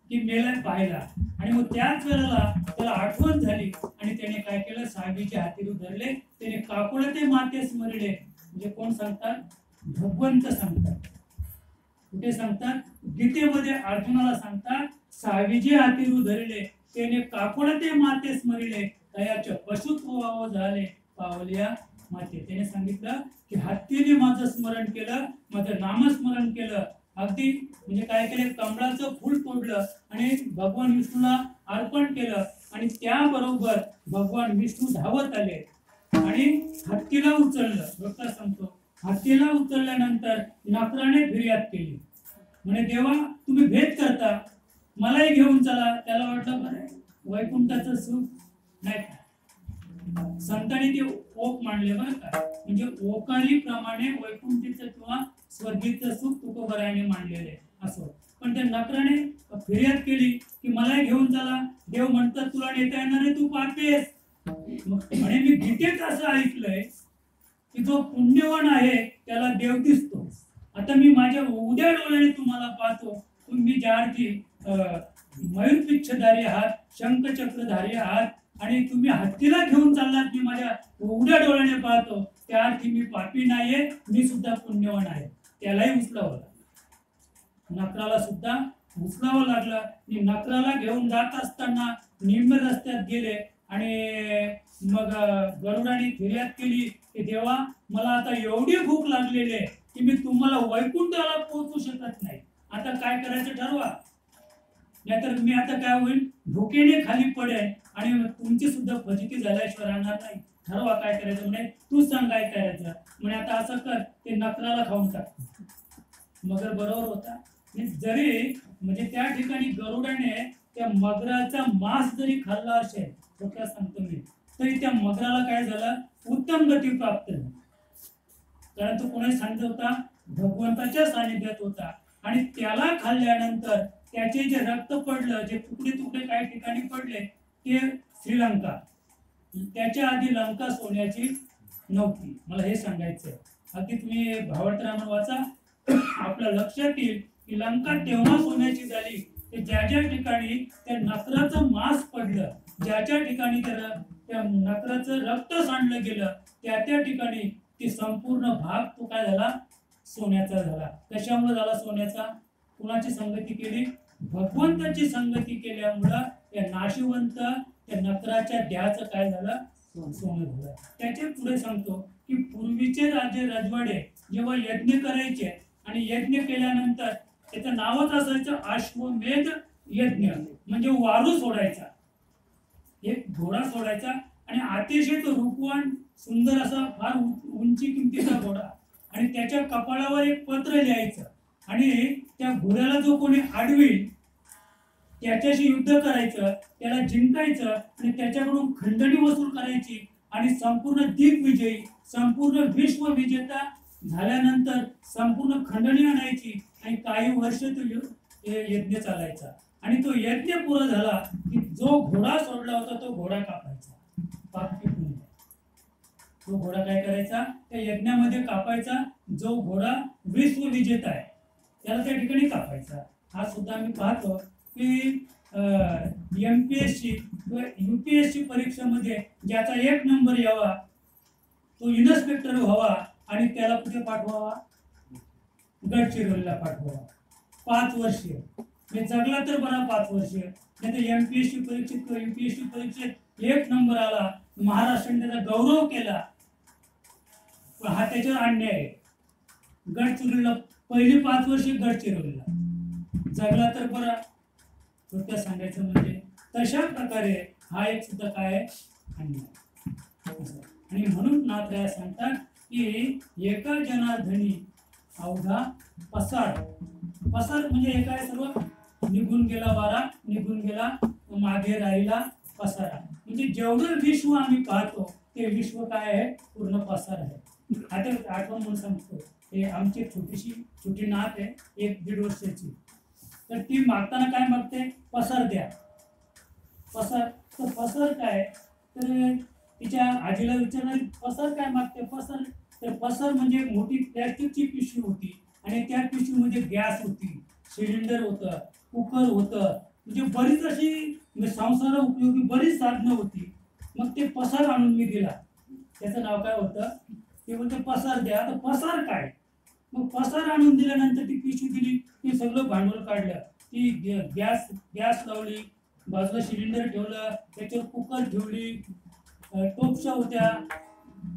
की मेलाय पाहायला. आणि मग त्याच वेळेला त्याला आठवण झाली आणि त्याने काय केलं? 6वीचे हातेरी धरले त्याने काकुळे ते माते स्मरले. म्हणजे कोण सांगतात? भगवंत सांगतात. कुठे सांगतात? गीतेमध्ये अर्जुनाला सांगतात, 6वीचे हातेरी धरले त्याने काकुळे ते माते स्मरले तयाचे पशुत्व वाव झाले पावलिया माते. त्याने सांगितलं की हत्तीने माझं स्मरण केलं, माझं नामस्मरण केलं. अगदी म्हणजे काय केलं? कमळाचं फूल तोडलं आणि भगवान विष्णूला अर्पण केलं. आणि त्याबरोबर भगवान विष्णू धावत आले आणि हत्तीला उचललं. डॉक्टर सांगतो, हत्तीला उचलल्यानंतर नकराने फिर्याद केली. म्हणे, देवा तुम्ही भेद करता, मलाही घेऊन चला. त्याला वाटलं बरं वैकुंठाचं सुख नाही का. संतांनी ते ओक मांडले बरं का. म्हणजे ओकारी प्रमाणे वैकुंठीचं किंवा स्वर्गीचं सुख तुकोबरायाने मांडलेले असं. पण त्या नकराने फिर्याद केली की मलाही घेऊन चला. देव म्हणतात तुला नेता येणार आहे, तू पापी आहेस. म्हणे मी गीतेत असं ऐकलंय की जो पुण्यवान आहे त्याला देव दिसतो. आता मी माझ्या उद्या डोळ्याने तुम्हाला पाहतो. तुम्ही ज्या अर्थी मयूरपिच्छधारी आहात, शंखचक्रधारी आहात आणि तुम्ही हत्तीला घेऊन चाललात, मी माझ्या उद्या डोळ्याने पाहतो. त्या अर्थी मी पापी नाहीये, मी सुद्धा पुण्यवान आहे. त्यालाही उचलावं लागलं, नकराला सुद्धा उचलावं लागलं. नकराला घेऊन जात असताना निम्न रस्त्यात गेले आणि मग गरुडाने फिर्याद केली की देवा मला आता एवढी भूक लागलेली आहे की मी तुम्हाला वैकुंठाला पोहोचू शकत नाही. आता काय करायचं ठरवा, नाहीतर मी आता काय होईल, भुकेने खाली पडेल आणि तुमची सुद्धा फजिती झाल्याशिवाय राहणार नाही. ठरवा काय करायचं. म्हणे तू सांग काय करायचं. म्हणे आता असं कर, ते नकराला खाऊन टाक. मगर बरोबर होता. जरी म्हणजे त्या ठिकाणी गरुडाने त्या मगराचा मांस जरी खाल्ला असेल, काय सांगतो मी, तरी त्या मगराला काय झालं? उत्तम गती प्राप्त झाली. कारण तो कोणी सांगत होता? भगवंताच्या सानिध्यात होता. आणि त्याला खाल्ल्यानंतर त्याचे जे रक्त पडलं, जे तुकडे तुकडे काही ठिकाणी पडले, ते श्रीलंका. त्याच्या आधी लंका सोन्याची नव्हती. मला हे सांगायचंय. अगदी तुम्ही भावार्थ रामायण वाचा, आपल्या लक्षात येईल की लंका तेव्हा सोन्याची झाली की ज्या ज्या ठिकाणी त्या नकराचं मांस पडलं, ज्याच्या ठिकाणी त्या नकराचं रक्त सांडलं गेलं, त्या ठिकाणी ती संपूर्ण भाग तो काय झाला? सोन्याचा झाला. कशामुळे झाला सोन्याचा? कुणाची संगती केली? भगवंताची संगती केल्यामुळं त्या नाशिवंत त्या नकराच्या देहाचं काय झालं? सोनं झालं. त्याच्या पुढे सांगतो की पूर्वीचे राजे राजवाडे जेव्हा यज्ञ करायचे आणि यज्ञ केल्यानंतर त्याचं नावच असायचं अश्वमेध यज्ञ. म्हणजे वारू सोडायचा, एक घोडा सोडायचा आणि अतिशय तो रूपवान सुंदर असा फार उंची किमतीचा घोडा, आणि त्याच्या कपाळावर एक पत्र लिहायचं आणि त्या घोड्याला जो कोणी अडवेल त्याच्याशी युद्ध करायचं, त्याला जिंकायचं आणि त्याच्याकडून खंडणी वसूल करायची आणि संपूर्ण दिग्विजयी, संपूर्ण विश्व विजेता झाल्यानंतर संपूर्ण खंडणी आणायची आणि काही वर्ष तो यज्ञ चालायचा. आणि तो यज्ञ पुरा झाला की जो घोडा सोडला होता तो घोडा कापायचा. तो घोडा काय करायचा? त्या यज्ञामध्ये कापायचा. जो घोडा विश्व विजेता आहे त्याला त्या ठिकाणी कापायचा. हा सुद्धा आम्ही पाहतो की MPSC किंवा UPSC परीक्षेमध्ये ज्याचा 1 नंबर यावा तो इन्स्पेक्टर व्हावा आणि त्याला कुठे पाठवावा? गडचिरोलीला पाठवावा. 5 वर्ष मी जगला तर बरा 5 वर्ष, नाही तर MPSC परीक्षेत किंवा UPSC परीक्षेत 1 नंबर आला, महाराष्ट्राने त्याचा गौरव केला, पण हा त्याच्यावर अन्याय आहे. गडचिरोलीला पहिली 5 वर्ष गडचिरोलीला जगला तर बरा. थोडक्यात सांगायचं म्हणजे तशा प्रकारे हा एक सुद्धा काय आहे? अन्याय. आणि म्हणून नाथराय सांगतात की एका जनार्दनी अवघा पसार. पसार म्हणजे एका सर्व निघून गेला वारा, निघून गेला मागे राहिला पसारा. म्हणजे जेवढं विश्व आम्ही पाहतो ते विश्व काय आहे? पूर्ण पसार आहे. आता आठवण म्हणून सांगतो, हे आमची छोटी नात आहे, 1-1.5 वर्षाची. तर ती मागताना काय मागते? पसार द्या. पसार. तर पसार काय? तर तिच्या आजीला विचारणार पसार काय मागते? पसार. तर पसार म्हणजे मोठी प्लॅस्टिकची पिशवी होती आणि त्या पिशवीमध्ये गॅस होती, सिलेंडर होतं, कुकर होतं, म्हणजे बरीच अशी संसार उपयोगी बरीच साधनं होती. मग ते पसार आणून मी दिला. त्याचं नाव काय होतं? ते म्हणते पसार द्या. आता पसार काय? मग पसार आणून दिल्यानंतर ती पिशवी दिली, ती सगळं भांडवल काढलं, ती गॅस लावली, बाजूला सिलेंडर ठेवलं, त्याच्यावर कुकर ठेवली, टोपशा होत्या,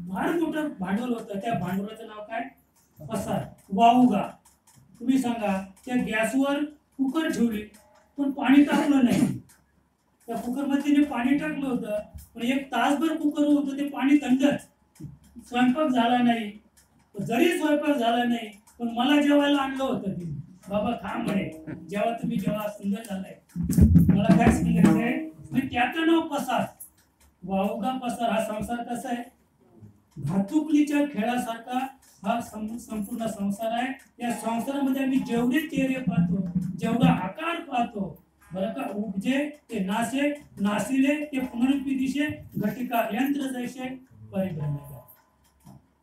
फार मोठं भांडवल होतं. त्या भांडवलाचं नाव काय? पसार. वावगा. तुम्ही सांगा, त्या गॅसवर कुकर ठेवली पण पाणी टाकलं नाही. त्या कुकरमध्ये तिने पाणी टाकलं होतं, पण 1 तासभर कुकर होतं ते पाणी थंडच. स्वयंपाक झाला नाही. जरी स्वयंपाक झाला नाही पण मला जेवायला आणलं होतं तिने. बाबा खा म्हणे, जेव्हा तुम्ही जेव्हा सुंदर झालाय. मला काय सांगायचंय? त्याचं नाव पसार. वावगा पसार. हा संसार कसा आहे? भातुकलीच्या खेळासारखा हा संपूर्ण संसार आहे. या संसारामध्ये आम्ही जेवढे चेहरे पाहतो, जेवढा आकार पाहतो, बरं का, उपजे ते नाशे, नाशिले ते पुनरुक्ती दिशे, घटिका यंत्र जैसे परिभ्रमिका.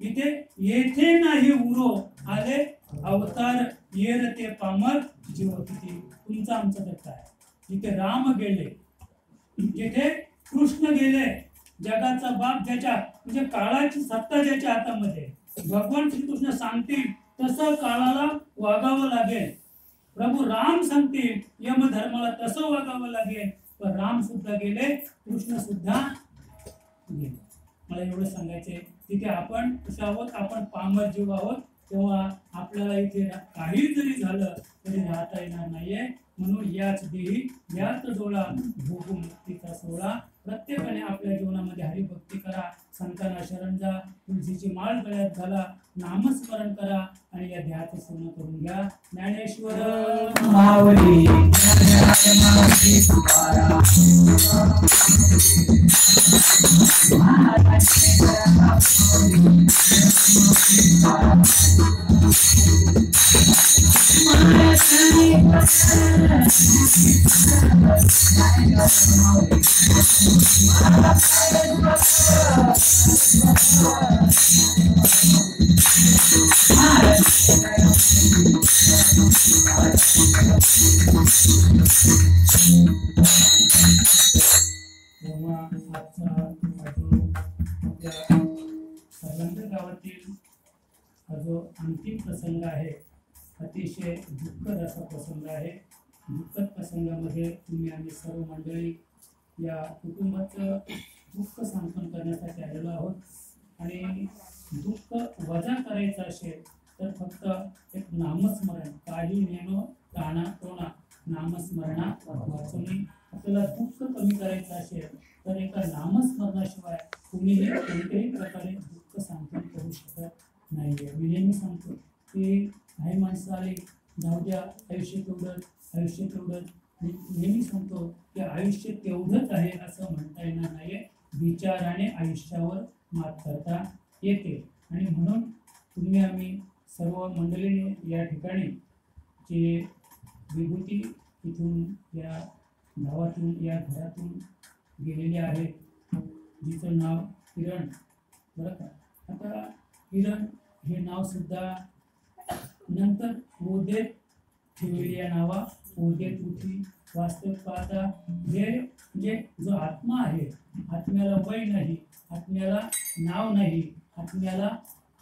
इथे येथे नाही उरो आले अवतार, येर ते पामर जीव किती. तुमचा आमचा तर काय? जिथे राम गेले, जिथे कृष्ण गेले, जगाचा बाप ज्याच्या म्हणजे काळाची सत्ता ज्याच्या हातामध्ये, भगवान श्रीकृष्ण सांगतील तसं काळाला वागावं लागेल. प्रभू राम सांगतील यमधर्माला तसं वागावं लागेल. पण राम सुद्धा गेले, कृष्ण सुद्धा गेले. मला एवढं सांगायचंय. तिथे आपण कसे आहोत? आपण पामर जीव आहोत. तेव्हा आपल्याला इथे काही जरी झालं तरी राहता येणार नाहीये. म्हणून याच देही याच डोळा भोगू मुक्तीचा सोहळा. प्रत्येकाने आपल्या जीवनामध्ये हरिभक्ती करा, संतांना शरण जा, तुळशीची माळ गळ्यात घाला, नामस्मरण करा आणि या ध्यानाचं पूर्ण करून घ्या. ज्ञानेश्वर माऊली माऊली तुकाराम तेव्हा आजचा आपल्या सर्वांच्या गावातील हा जो अंतिम प्रसंग आहे, अतिशय दुःखद असा प्रसंग आहे. दुःखद प्रसंगामध्ये तुम्ही आम्ही सर्व मंडळी या कुटुंबाचं दुःख सांत्वन करण्यासाठी आलेलो आहोत. आणि दुःख वजा करायचं असेल तर फक्त एक नामस्मरण, काही नेनो प्राणा टोना, नामस्मरणा वाचून आपल्याला दुःख कमी करायचं असेल तर एका नामस्मरणाशिवाय तुम्ही कोणत्याही प्रकारे दुःख सांत्वन करू शकत नाहीये. मी नेहमी सांगतो की काही माणसं आली, जाऊ द्या, आयुष्य तेवढंच. मी नेहमी सांगतो की आयुष्य तेवढंच आहे असं म्हणता येणार नाहीये. विचाराने आयुष्यावर मात करता येते. आणि म्हणून तुम्ही आम्ही सर्व मंडळीने या ठिकाणी जे विभूती इथून या गावातून या घरातून गेलेले आहेत, जिचं नाव किरण, बरं का. आता किरण हे नाव सुद्धा नंतर ओदेत ठेवलेली या नावा ओदेत उठी. वास्तविक पाहता हे म्हणजे जो आत्मा आहे, आत्म्याला वय नाही, आत्म्याला नाव नाही, आत्म्याला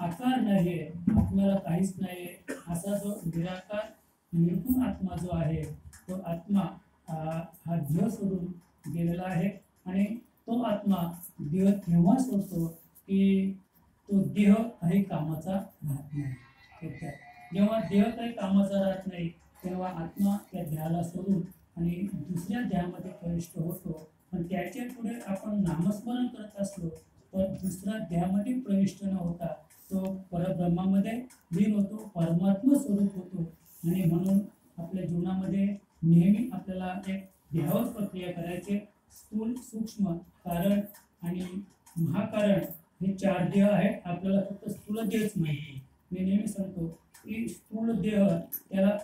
आकार नाही आहे, आत्म्याला काहीच नाही आहे, असा जो निराकार निर्गुण आत्मा जो आहे तो आत्मा हा देह सोडून गेलेला आहे. आणि तो आत्मा देह तेव्हा सोडतो की तो देह काही कामाचा राहत नाही. थोडक्यात जेव्हा देह काही कामाचा राहत नाही तेव्हा आत्मा त्या देहाला सोडून आणि दुसऱ्या देहामध्ये प्रविष्ट होतो. पण त्याच्या पुढे आपण नामस्मरण करत असलो तर दुसऱ्या देहामध्ये प्रविष्ट न होता तो परब्रह्मामध्ये लीन होतो, परमात्मा स्वरूप होतो. आणि म्हणून आपल्या जीवनामध्ये नेहमी आपल्याला एक देहावर प्रक्रिया करायचे. स्थूल, सूक्ष्म, कारण आणि महाकारण हे 4 देह आहेत. आपल्याला फक्त स्थूल देहच माहिती. मी नेहमी सांगतो की स्थूल देह त्याला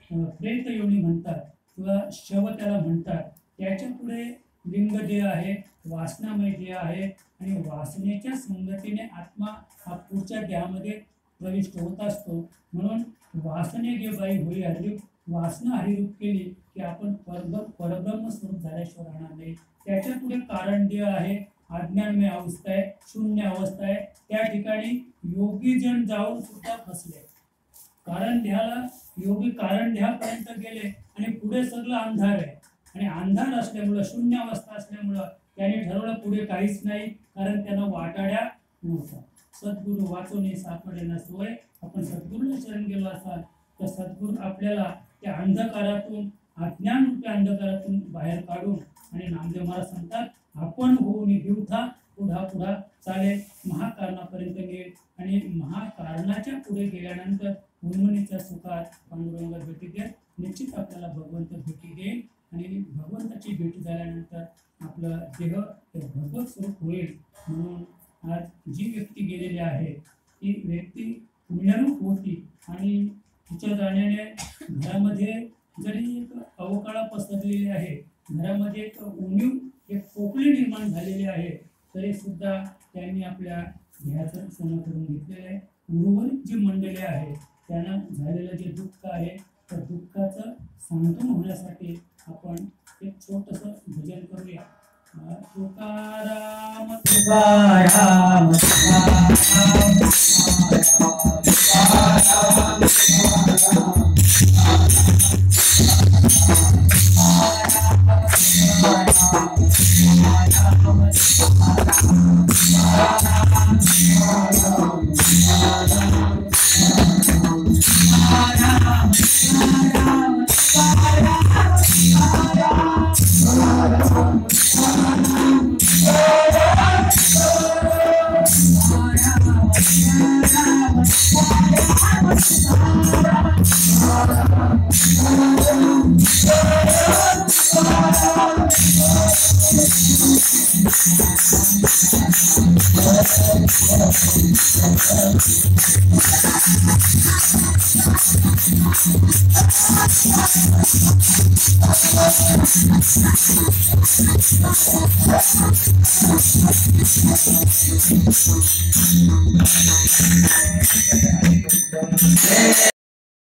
प्रेत योनी म्हणतात किंवा शव त्याला म्हणतात. त्याच्या पुढे लिंग देह आहे, वासनामय देह आहे आणि वासनेच्या संगतीने आत्मा हा पुढच्या देहामध्ये प्रविष्ट होत असतो. म्हणून वासने गे बाई होई हरिरूप, वासना हरिरूप केली की आपण परब्रह्म स्वरूप झाल्याशिवाय राहणार नाही. त्याच्या पुढे कारण देह आहे, अज्ञानमय अवस्था आहे, शून्य अवस्था आहे. त्या ठिकाणी योगी जन जाऊन सुद्धा फसले. कारण देहाला योगी कारण देहापर्यंत गेले आणि पुढे सगळं अंधार आहे. आणि अंधार असल्यामुळं, शून्य अवस्था असल्यामुळं त्याने ठरवलं पुढे काहीच नाही, कारण त्यांना वाटाड्या नव्हता. सद्गुरू वाचवणे सापडेना सोय. आपण सद्गुरूला शरण गेलो असाल तर सद्गुरू आपल्याला त्या अंधकारातून, अज्ञान रूपी अंधकारातून बाहेर काढून, आणि नामदेव महाराज सांगतात आपण होऊन घेऊथा पुढा चालेल महाकारणापर्यंत गेल. आणि महाकारणाच्या पुढे गेल्यानंतर उन्मनीच्या सुखात पांडुरंगात भेटी देत निश्चित आपल्याला भगवंत भेटी देईल. आणि भगवंताची भेट झाल्यानंतर आपलं देह हे भगवत स्वरूप होईल. म्हणून आज जी व्यक्ती गेलेली आहे ती व्यक्ती पुण्यरूप होती आणि तिच्या जाण्याने घरामध्ये जरी एक अवकाळा पसरलेली आहे, घरामध्ये एक उणीव, एक पोकळी निर्माण झालेली आहे, तरी सुद्धा त्यांनी आपल्या देहाचं सोनं करून घेतलेलं आहे. उर्वरित जी मंडळी आहे त्यांना झालेलं जे दुःख आहे त्या दुःखाचं सांत्वन होण्यासाठी आपण एक छोटंसं भजन करूया. तुकाराम तुकाराम